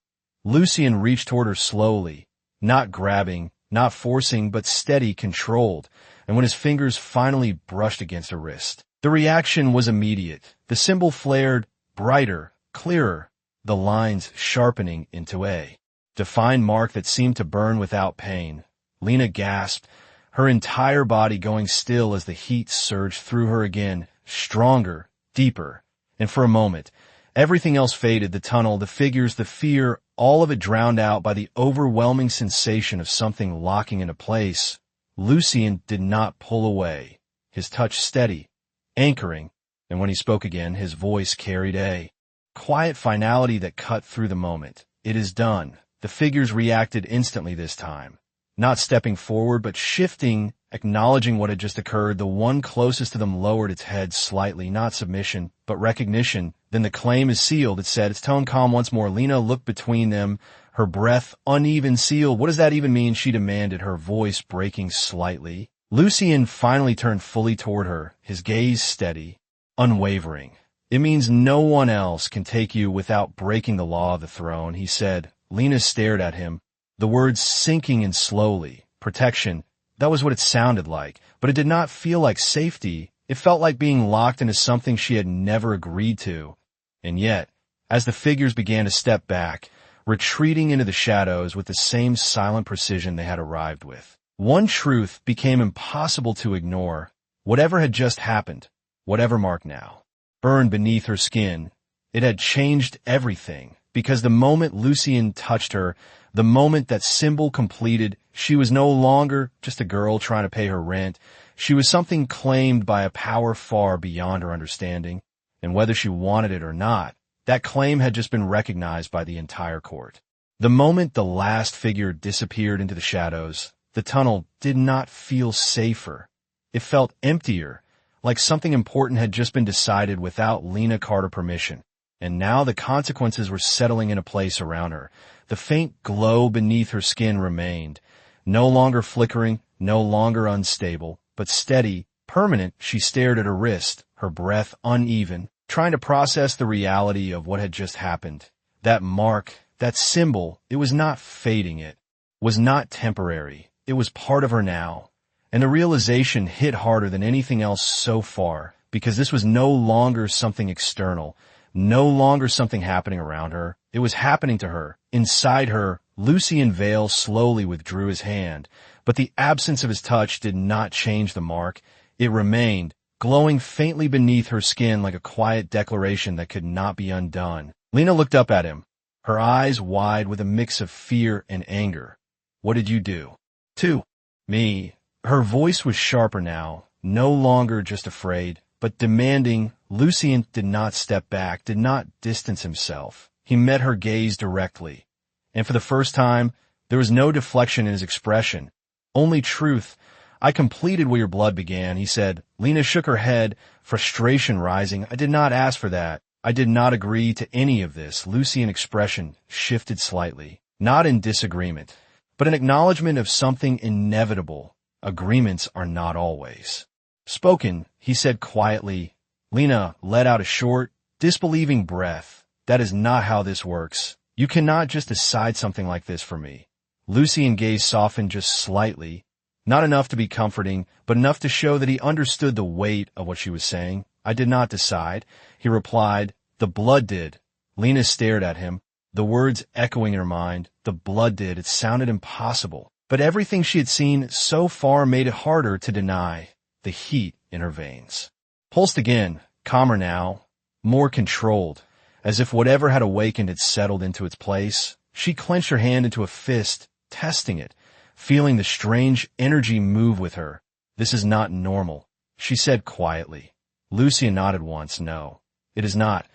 [SPEAKER 1] Lucian reached toward her slowly, not grabbing, not forcing, but steady, controlled, and when his fingers finally brushed against her wrist, the reaction was immediate. The symbol flared, brighter, clearer, the lines sharpening into a defined mark that seemed to burn without pain. Lena gasped, her entire body going still as the heat surged through her again, stronger, deeper. And for a moment, everything else faded, the tunnel, the figures, the fear, all of it drowned out by the overwhelming sensation of something locking into place. Lucian did not pull away, his touch steady, anchoring, and when he spoke again, his voice carried a quiet finality that cut through the moment. "It is done." The figures reacted instantly this time. Not stepping forward, but shifting, acknowledging what had just occurred. The one closest to them lowered its head slightly, not submission, but recognition. "Then the claim is sealed," it said, its tone calm once more. Lena looked between them, her breath uneven, sealed. "What does that even mean?" she demanded, her voice breaking slightly. Lucian finally turned fully toward her, his gaze steady, unwavering. "It means no one else can take you without breaking the law of the throne," he said. Lena stared at him, the words sinking in slowly. Protection, that was what it sounded like, but it did not feel like safety. It felt like being locked into something she had never agreed to. And yet, as the figures began to step back, retreating into the shadows with the same silent precision they had arrived with, one truth became impossible to ignore. Whatever had just happened, whatever mark now burned beneath her skin, it had changed everything. Because the moment Lucian touched her, the moment that symbol completed, she was no longer just a girl trying to pay her rent. She was something claimed by a power far beyond her understanding, and whether she wanted it or not, that claim had just been recognized by the entire court. The moment the last figure disappeared into the shadows, the tunnel did not feel safer. It felt emptier, like something important had just been decided without Lena Carter permission. And now the consequences were settling into place around her. The faint glow beneath her skin remained, no longer flickering, no longer unstable, but steady, permanent. She stared at her wrist, her breath uneven, trying to process the reality of what had just happened. That mark, that symbol, it was not fading, it was not temporary. It was part of her now. And the realization hit harder than anything else so far, because this was no longer something external, no longer something happening around her. It was happening to her, inside her. Lucien Vale slowly withdrew his hand, but the absence of his touch did not change the mark. It remained, glowing faintly beneath her skin like a quiet declaration that could not be undone. Lena looked up at him, her eyes wide with a mix of fear and anger. "What did you do?" "To me." Her voice was sharper now, no longer just afraid, but demanding. Lucien did not step back, did not distance himself. He met her gaze directly. And for the first time, there was no deflection in his expression, only truth. "I completed where your blood began," he said. Lena shook her head, frustration rising. "I did not ask for that. I did not agree to any of this." Lucien's expression shifted slightly, not in disagreement, but an acknowledgement of something inevitable. Agreements are not always spoken, he said quietly. Lena let out a short, disbelieving breath. "That is not how this works. You cannot just decide something like this for me." Lucien's gaze softened just slightly, not enough to be comforting, but enough to show that he understood the weight of what she was saying. "I did not decide," he replied. "The blood did." Lena stared at him, the words echoing in her mind. The blood did. It sounded impossible. But everything she had seen so far made it harder to deny. The heat in her veins pulsed again, calmer now, more controlled, as if whatever had awakened had settled into its place. She clenched her hand into a fist, testing it, feeling the strange energy move with her. "This is not normal," she said quietly. Lucien nodded once. "No, it is not."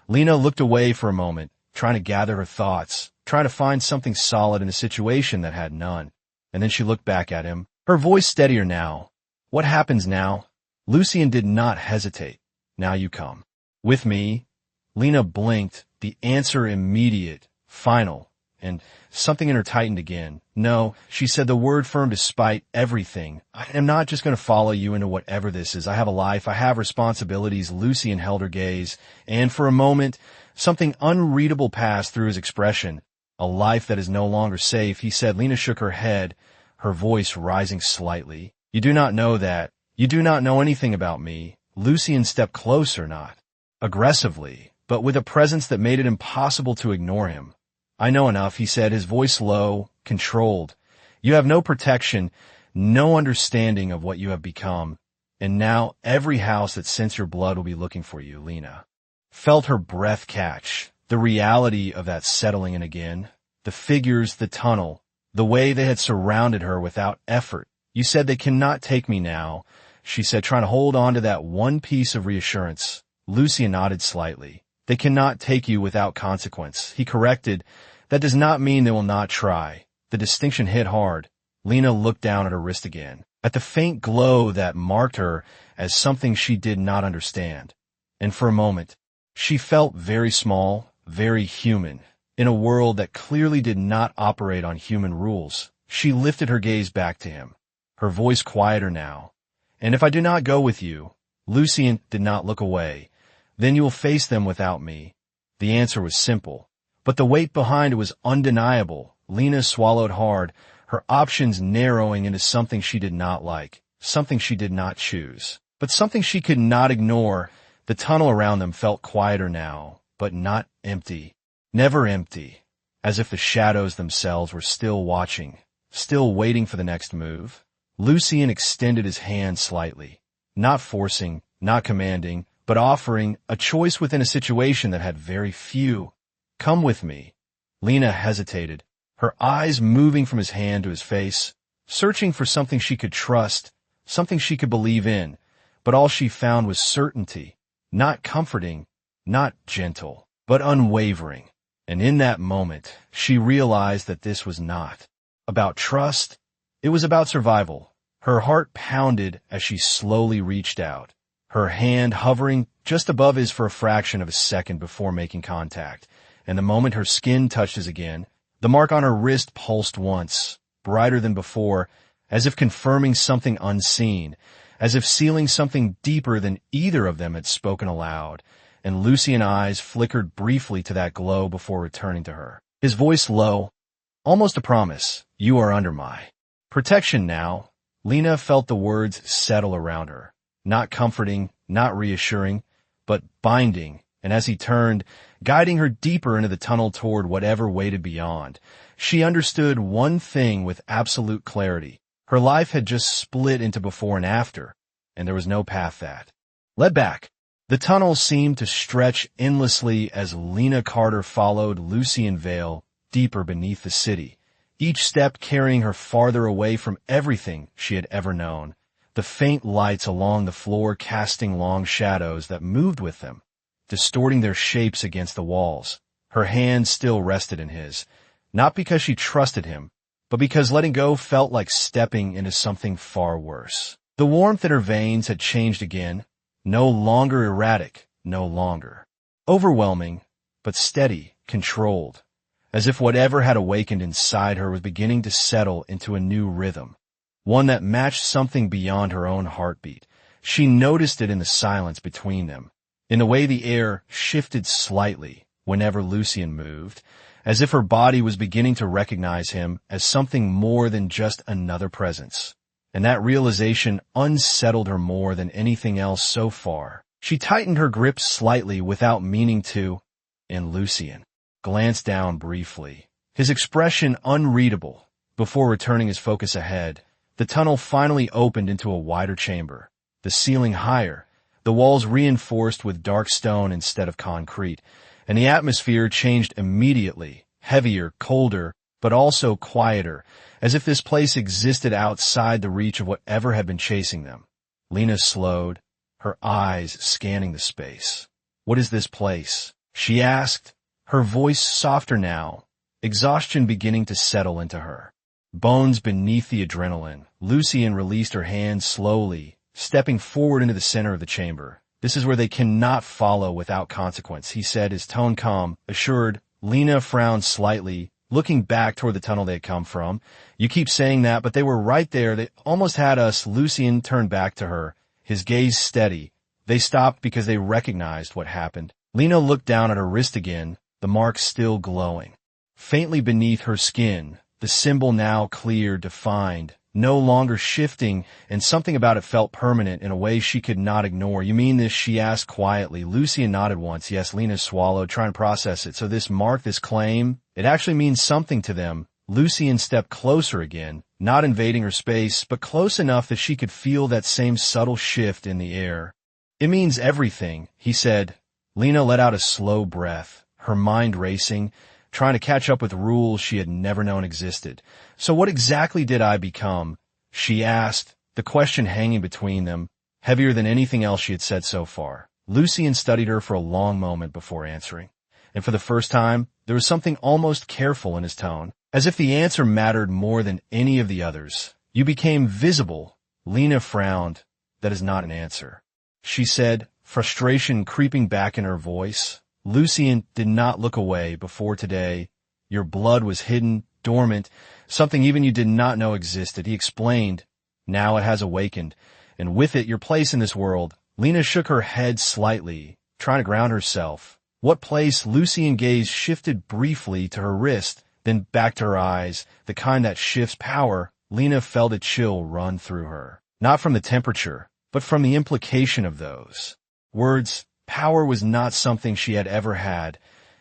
[SPEAKER 1] Lena looked away for a moment, trying to gather her thoughts, trying to find something solid in a situation that had none. And then she looked back at him, her voice steadier now. "What happens now?" Lucien did not hesitate. "Now you come with me." Lena blinked, the answer immediate, final, and something in her tightened again. "No," she said, the word firm despite everything. "I am not just going to follow you into whatever this is. I have a life. I have responsibilities." Lucien held her gaze, and for a moment, something unreadable passed through his expression. "A life that is no longer safe," he said. Lena shook her head, her voice rising slightly. "You do not know that. You do not know anything about me." Lucien stepped closer, not aggressively, but with a presence that made it impossible to ignore him. "I know enough," he said, his voice low, controlled. "You have no protection, no understanding of what you have become. And now every house that sends your blood will be looking for you." Lena felt her breath catch, the reality of that settling in again. The figures, the tunnel, the way they had surrounded her without effort. "You said they cannot take me now," she said, trying to hold on to that one piece of reassurance. Lucien nodded slightly. "They cannot take you without consequence," he corrected. "That does not mean they will not try." The distinction hit hard. Lena looked down at her wrist again, at the faint glow that marked her as something she did not understand. And for a moment, she felt very small, very human, in a world that clearly did not operate on human rules. She lifted her gaze back to him, her voice quieter now. "And if I do not go with you," Lucien did not look away, "then you will face them without me." The answer was simple, but the weight behind it was undeniable. Lena swallowed hard, her options narrowing into something she did not like, something she did not choose, but something she could not ignore. The tunnel around them felt quieter now, but not empty. Never empty, as if the shadows themselves were still watching, still waiting for the next move. Lucien extended his hand slightly, not forcing, not commanding, but offering a choice within a situation that had very few. "Come with me." Lena hesitated, her eyes moving from his hand to his face, searching for something she could trust, something she could believe in, but all she found was certainty, not comforting, not gentle, but unwavering. And in that moment, she realized that this was not about trust. It was about survival. Her heart pounded as she slowly reached out, her hand hovering just above his for a fraction of a second before making contact. And the moment her skin touched his again, the mark on her wrist pulsed once, brighter than before, as if confirming something unseen, as if sealing something deeper than either of them had spoken aloud. And Lucian's eyes flickered briefly to that glow before returning to her. His voice low, almost a promise. You are under my protection now. Lena felt the words settle around her. Not comforting, not reassuring, but binding. And as he turned, guiding her deeper into the tunnel toward whatever waited beyond, she understood one thing with absolute clarity. Her life had just split into before and after, and there was no path that led back. The tunnel seemed to stretch endlessly as Lena Carter followed Lucian Vale deeper beneath the city, each step carrying her farther away from everything she had ever known, the faint lights along the floor casting long shadows that moved with them, distorting their shapes against the walls. Her hand still rested in his, not because she trusted him, but because letting go felt like stepping into something far worse. The warmth in her veins had changed again, no longer erratic, no longer overwhelming, but steady, controlled, as if whatever had awakened inside her was beginning to settle into a new rhythm, one that matched something beyond her own heartbeat. She noticed it in the silence between them, in the way the air shifted slightly whenever Lucian moved, as if her body was beginning to recognize him as something more than just another presence. And that realization unsettled her more than anything else so far. She tightened her grip slightly without meaning to, and Lucian glanced down briefly, his expression unreadable. Before returning his focus ahead, the tunnel finally opened into a wider chamber, the ceiling higher, the walls reinforced with dark stone instead of concrete, and the atmosphere changed immediately, heavier, colder, but also quieter, as if this place existed outside the reach of whatever had been chasing them. Lena slowed, her eyes scanning the space. What is this place? She asked, her voice softer now, exhaustion beginning to settle into her. Bones beneath the adrenaline, Lucian released her hand slowly, stepping forward into the center of the chamber. This is where they cannot follow without consequence, he said, his tone calm, assured. Lena frowned slightly, looking back toward the tunnel they had come from. You keep saying that, but they were right there. They almost had us. Lucian turned back to her, his gaze steady. They stopped because they recognized what happened. Lena looked down at her wrist again, the mark still glowing. Faintly beneath her skin, the symbol now clear, defined, no longer shifting, and something about it felt permanent in a way she could not ignore. You mean this? She asked quietly. Lucian nodded once. Yes, Lena swallowed, trying to process it. So this mark, this claim, it actually means something to them. Lucian stepped closer again, not invading her space, but close enough that she could feel that same subtle shift in the air. It means everything, he said. Lena let out a slow breath, her mind racing, trying to catch up with rules she had never known existed. So what exactly did I become? She asked, the question hanging between them, heavier than anything else she had said so far. Lucian studied her for a long moment before answering, and for the first time, there was something almost careful in his tone, as if the answer mattered more than any of the others. You became visible. Lena frowned. That is not an answer, she said, frustration creeping back in her voice. Lucian did not look away before today. Your blood was hidden, dormant, something even you did not know existed. He explained. Now it has awakened, and with it your place in this world. Lena shook her head slightly, trying to ground herself. What place? Lucian's gaze shifted briefly to her wrist, then back to her eyes, the kind that shifts power. Lena felt a chill run through her, not from the temperature, but from the implication of those words. Power was not something she had ever had,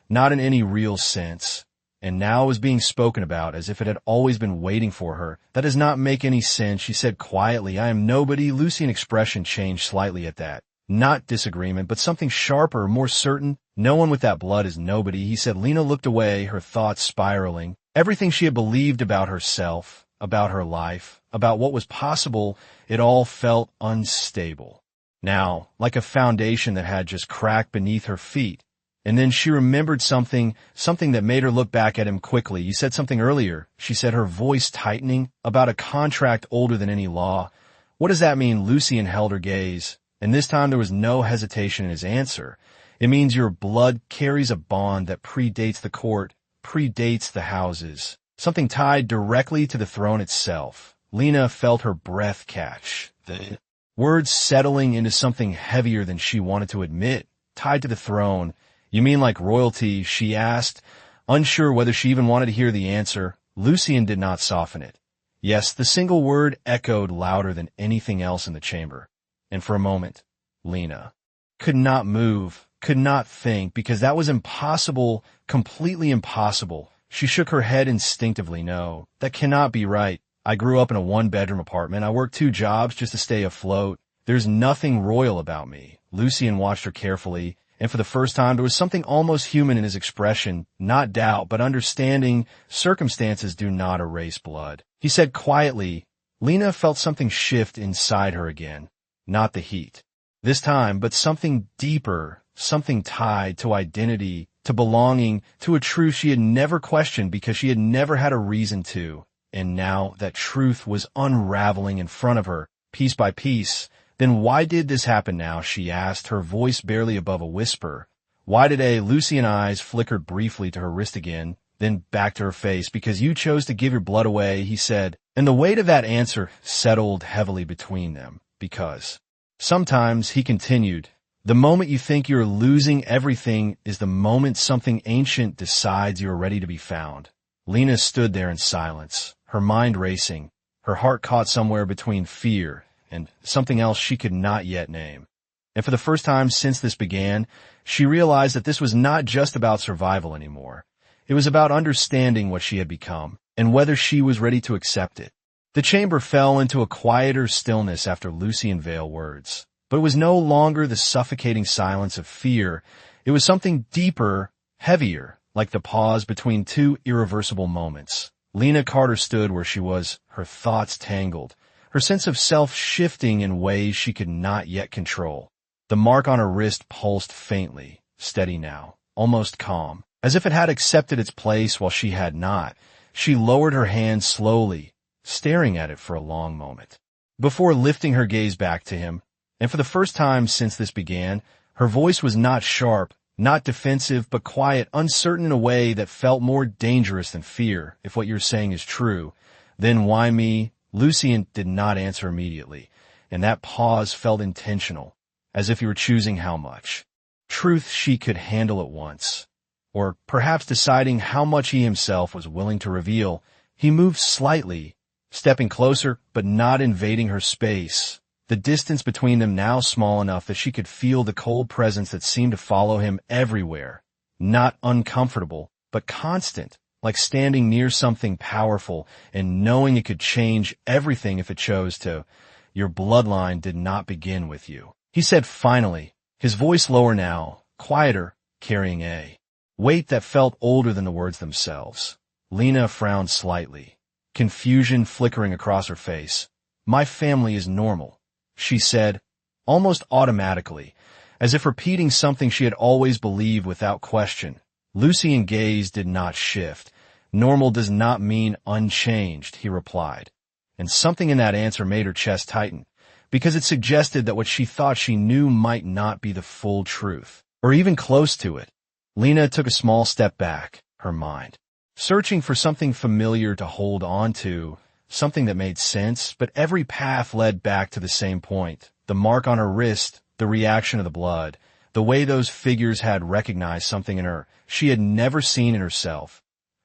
[SPEAKER 1] not in any real sense, and now it was being spoken about as if it had always been waiting for her. That does not make any sense, she said quietly. I am nobody. Lucian's expression changed slightly at that. Not disagreement, but something sharper, more certain. No one with that blood is nobody, he said. Lena looked away, her thoughts spiraling. Everything she had believed about herself, about her life, about what was possible, it all felt unstable. Now, like a foundation that had just cracked beneath her feet. And then she remembered something that made her look back at him quickly. You said something earlier, she said, her voice tightening, about a contract older than any law. What does that mean? Lucien held her gaze, and this time there was no hesitation in his answer. It means your blood carries a bond that predates the court, predates the houses. Something tied directly to the throne itself. Lena felt her breath catch. The words settling into something heavier than she wanted to admit. Tied to the throne. You mean like royalty? She asked, unsure whether she even wanted to hear the answer. Lucien did not soften it. Yes, the single word echoed louder than anything else in the chamber. And for a moment, Lena could not move, could not think, because that was impossible, completely impossible. She shook her head instinctively. No, that cannot be right. I grew up in a one-bedroom apartment. I worked 2 jobs just to stay afloat. There's nothing royal about me. Lucien watched her carefully. And for the first time, there was something almost human in his expression, not doubt, but understanding. Circumstances do not erase blood. He said quietly. Lena felt something shift inside her again. Not the heat this time, but something deeper, something tied to identity, to belonging, to a truth she had never questioned because she had never had a reason to. And now that truth was unraveling in front of her, piece by piece. Then why did this happen now? She asked, her voice barely above a whisper. Why did Lucien's eyes flickered briefly to her wrist again, then back to her face? Because you chose to give your blood away, he said, and the weight of that answer settled heavily between them. Because sometimes, he continued, the moment you think you're losing everything is the moment something ancient decides you're ready to be found. Lena stood there in silence, her mind racing, her heart caught somewhere between fear and something else she could not yet name. And for the first time since this began, she realized that this was not just about survival anymore. It was about understanding what she had become, and whether she was ready to accept it. The chamber fell into a quieter stillness after Lucien veiled words. But it was no longer the suffocating silence of fear. It was something deeper, heavier, like the pause between 2 irreversible moments. Lena Carter stood where she was, her thoughts tangled, her sense of self shifting in ways she could not yet control. The mark on her wrist pulsed faintly, steady now, almost calm, as if it had accepted its place while she had not. She lowered her hand slowly, staring at it for a long moment, before lifting her gaze back to him. And for the first time since this began, her voice was not sharp, not defensive, but quiet, uncertain in a way that felt more dangerous than fear, if what you're saying is true. Then why me? Lucien did not answer immediately, and that pause felt intentional, as if he were choosing how much truth she could handle at once, or perhaps deciding how much he himself was willing to reveal. He moved slightly, stepping closer, but not invading her space. The distance between them now small enough that she could feel the cold presence that seemed to follow him everywhere. Not uncomfortable, but constant, like standing near something powerful and knowing it could change everything if it chose to. Your bloodline did not begin with you, he said finally, his voice lower now, quieter, carrying a weight that felt older than the words themselves. Lena frowned slightly, confusion flickering across her face. My family is normal, she said, almost automatically, as if repeating something she had always believed without question. Lucien's gaze did not shift. Normal does not mean unchanged, he replied. And something in that answer made her chest tighten, because it suggested that what she thought she knew might not be the full truth, or even close to it. Lena took a small step back, her mind searching for something familiar to hold on to, something that made sense, but every path led back to the same point. The mark on her wrist, the reaction of the blood, the way those figures had recognized something in her she had never seen in herself.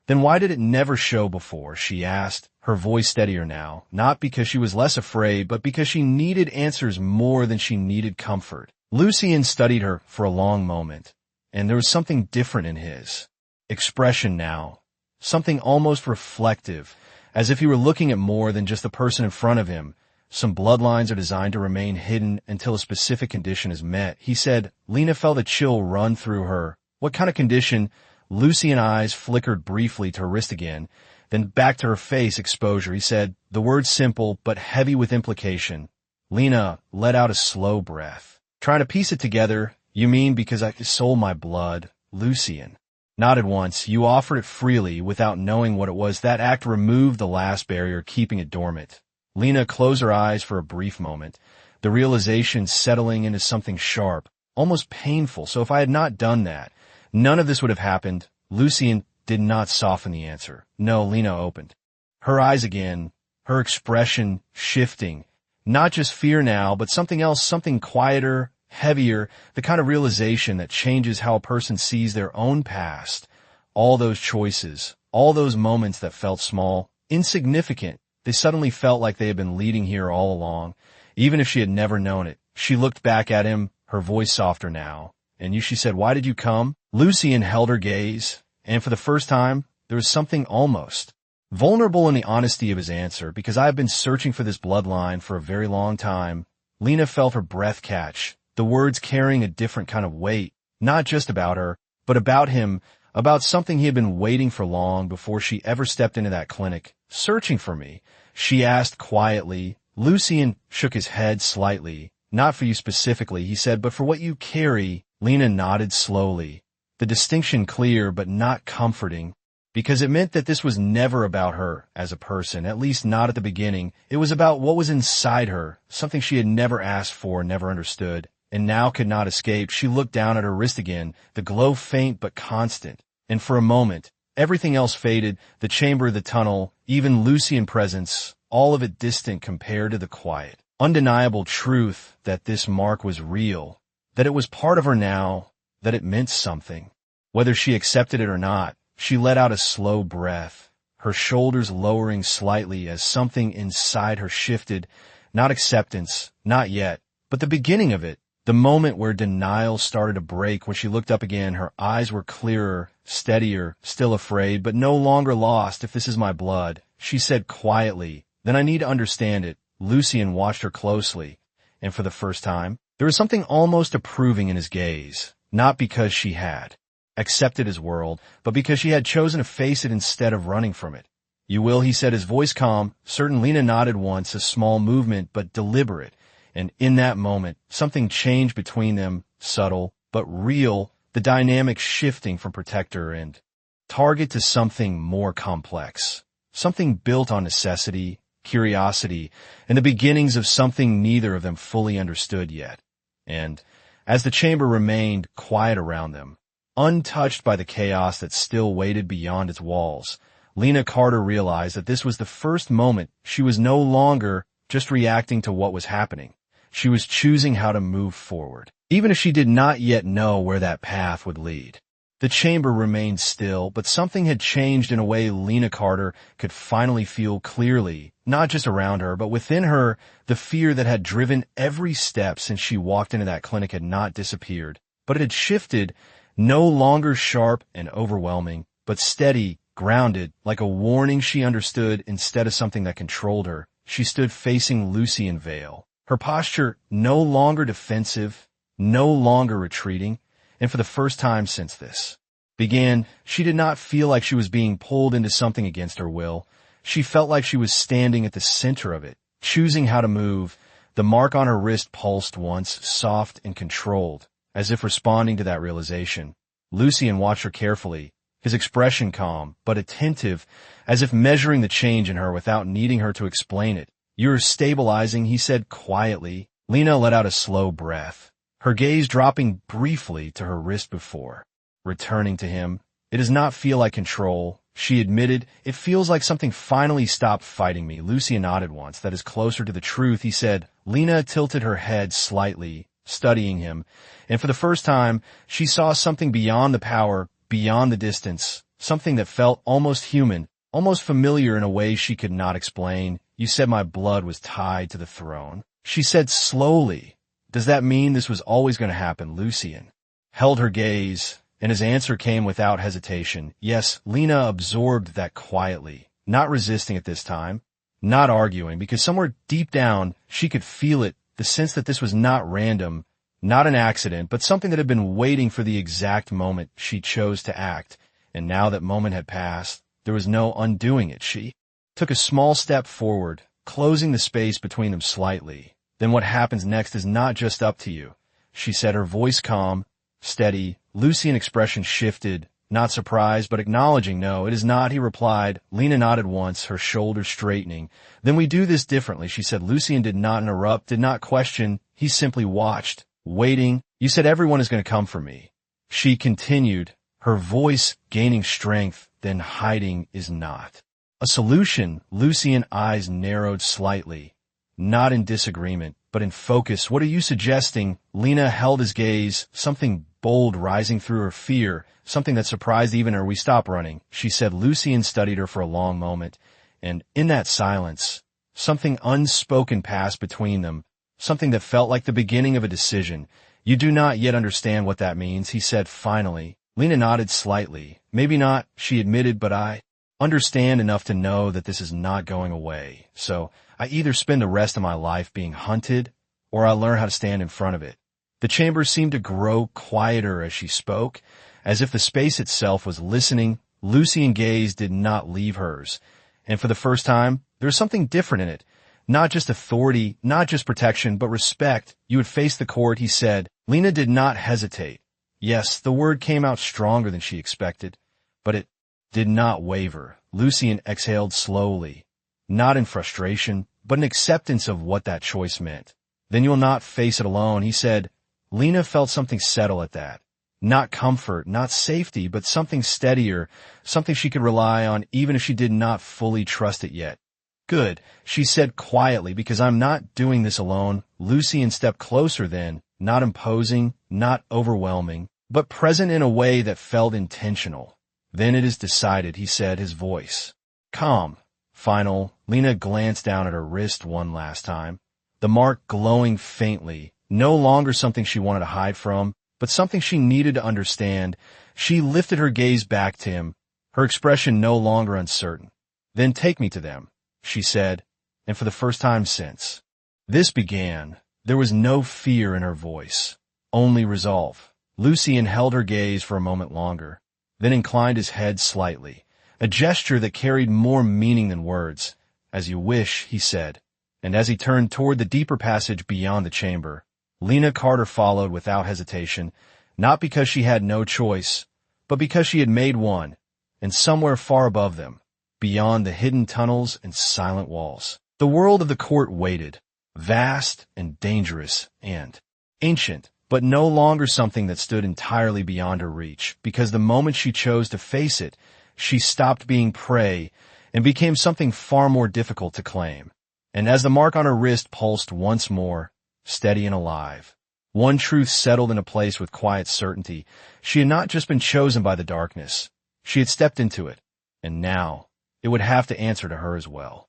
[SPEAKER 1] Then why did it never show before, she asked, her voice steadier now, not because she was less afraid, but because she needed answers more than she needed comfort. Lucien studied her for a long moment, and there was something different in his expression now, something almost reflective, as if he were looking at more than just the person in front of him. Some bloodlines are designed to remain hidden until a specific condition is met, he said. Lena felt a chill run through her. What kind of condition? Lucien's eyes flickered briefly to her wrist again, then back to her face. Exposure, he said. The words simple but heavy with implication. Lena let out a slow breath. Trying to piece it together, you mean because I sold my blood, Lucien? Nodded once. You offered it freely without knowing what it was. That act removed the last barrier, keeping it dormant. Lena closed her eyes for a brief moment, the realization settling into something sharp, almost painful. So if I had not done that, none of this would have happened. Lucien did not soften the answer. No, Lena opened her eyes again, her expression shifting. Not just fear now, but something else, something quieter, heavier, the kind of realization that changes how a person sees their own past. All those choices, all those moments that felt small, insignificant, they suddenly felt like they had been leading here all along, even if she had never known it. She looked back at him, her voice softer now. And she said, "Why did you come?" Lucien held her gaze, and for the first time, there was something almost vulnerable in the honesty of his answer. "Because I have been searching for this bloodline for a very long time." Lena felt her breath catch, the words carrying a different kind of weight, not just about her, but about him, about something he had been waiting for long before she ever stepped into that clinic. "Searching for me?" she asked quietly. Lucien shook his head slightly. "Not for you specifically," he said, "but for what you carry." Lena nodded slowly, the distinction clear but not comforting, because it meant that this was never about her as a person, at least not at the beginning. It was about what was inside her, something she had never asked for, never understood, and now could not escape. She looked down at her wrist again, the glow faint but constant, and for a moment, everything else faded, the chamber, the tunnel, even Lucien presence, all of it distant compared to the quiet, undeniable truth that this mark was real, that it was part of her now, that it meant something. Whether she accepted it or not, she let out a slow breath, her shoulders lowering slightly as something inside her shifted. Not acceptance, not yet, but the beginning of it, the moment where denial started to break. When she looked up again, her eyes were clearer, steadier, still afraid, but no longer lost. "If this is my blood," she said quietly, "then I need to understand it." Lucien watched her closely, and for the first time, there was something almost approving in his gaze, not because she had accepted his world, but because she had chosen to face it instead of running from it. "You will," he said, his voice calm, certain. Lena nodded once, a small movement, but deliberate, and in that moment, something changed between them, subtle, but real, the dynamic shifting from protector and target to something more complex, something built on necessity, curiosity, and the beginnings of something neither of them fully understood yet. And as the chamber remained quiet around them, untouched by the chaos that still waited beyond its walls, Lena Carter realized that this was the first moment she was no longer just reacting to what was happening. She was choosing how to move forward, even if she did not yet know where that path would lead. The chamber remained still, but something had changed in a way Lena Carter could finally feel clearly, not just around her, but within her. The fear that had driven every step since she walked into that clinic had not disappeared, but it had shifted, no longer sharp and overwhelming, but steady, grounded, like a warning she understood instead of something that controlled her. She stood facing Lucien Vale, her posture no longer defensive, no longer retreating. And for the first time since this began, she did not feel like she was being pulled into something against her will. She felt like she was standing at the center of it, choosing how to move. The mark on her wrist pulsed once, soft and controlled, as if responding to that realization. Lucien watched her carefully, his expression calm, but attentive, as if measuring the change in her without needing her to explain it. "You're stabilizing," he said quietly. Lena let out a slow breath, her gaze dropping briefly to her wrist before returning to him. "It does not feel like control," she admitted. "It feels like something finally stopped fighting me." Lucien nodded once. "That is closer to the truth," he said. Lena tilted her head slightly, studying him, and for the first time, she saw something beyond the power, beyond the distance, something that felt almost human, almost familiar in a way she could not explain. "You said my blood was tied to the throne," she said slowly. "Does that mean this was always going to happen?" Lucien held her gaze, and his answer came without hesitation. "Yes." Lena absorbed that quietly, not resisting at this time, not arguing, because somewhere deep down she could feel it, the sense that this was not random, not an accident, but something that had been waiting for the exact moment she chose to act. And now that moment had passed, there was no undoing it. She took a small step forward, closing the space between them slightly. Then what happens next is not just up to you, she said, her voice calm, steady. Lucian's expression shifted, not surprised, but acknowledging. No, it is not, he replied. Lena nodded once, her shoulders straightening. Then we do this differently, she said. Lucian did not interrupt, did not question. He simply watched, waiting. You said everyone is going to come for me, she continued, her voice gaining strength, then hiding is not a solution. Lucian's eyes narrowed slightly, not in disagreement, but in focus. What are you suggesting? Lena held his gaze, something bold rising through her fear, something that surprised even her. We stop running, she said. Lucian studied her for a long moment, and in that silence, something unspoken passed between them, something that felt like the beginning of a decision. You do not yet understand what that means, he said finally. Lena nodded slightly. Maybe not, she admitted, but I understand enough to know that this is not going away. So I either spend the rest of my life being hunted, or I learn how to stand in front of it. The chamber seemed to grow quieter as she spoke, as if the space itself was listening. Lucian's gaze did not leave hers, and for the first time, there was something different in it. Not just authority, not just protection, but respect. You would face the court, he said. Lena did not hesitate. Yes, the word came out stronger than she expected, but it did not waver. Lucian exhaled slowly, not in frustration, but in acceptance of what that choice meant. Then you'll not face it alone, he said. Lena felt something settle at that. Not comfort, not safety, but something steadier, something she could rely on even if she did not fully trust it yet. Good, she said quietly, because I'm not doing this alone. Lucian stepped closer then, not imposing, not overwhelming, but present in a way that felt intentional. Then it is decided, he said, his voice calm, final. Lena glanced down at her wrist one last time, the mark glowing faintly, no longer something she wanted to hide from, but something she needed to understand. She lifted her gaze back to him, her expression no longer uncertain. Then take me to them, she said, and for the first time since this began, there was no fear in her voice, only resolve. Lucian held her gaze for a moment longer, then inclined his head slightly, a gesture that carried more meaning than words. As you wish, he said, and as he turned toward the deeper passage beyond the chamber, Lena Carter followed without hesitation, not because she had no choice, but because she had made one, and somewhere far above them, beyond the hidden tunnels and silent walls, the world of the court waited, vast and dangerous and ancient, but no longer something that stood entirely beyond her reach, because the moment she chose to face it, she stopped being prey and became something far more difficult to claim. And as the mark on her wrist pulsed once more, steady and alive, one truth settled in a place with quiet certainty. She had not just been chosen by the darkness, she had stepped into it, and now it would have to answer to her as well.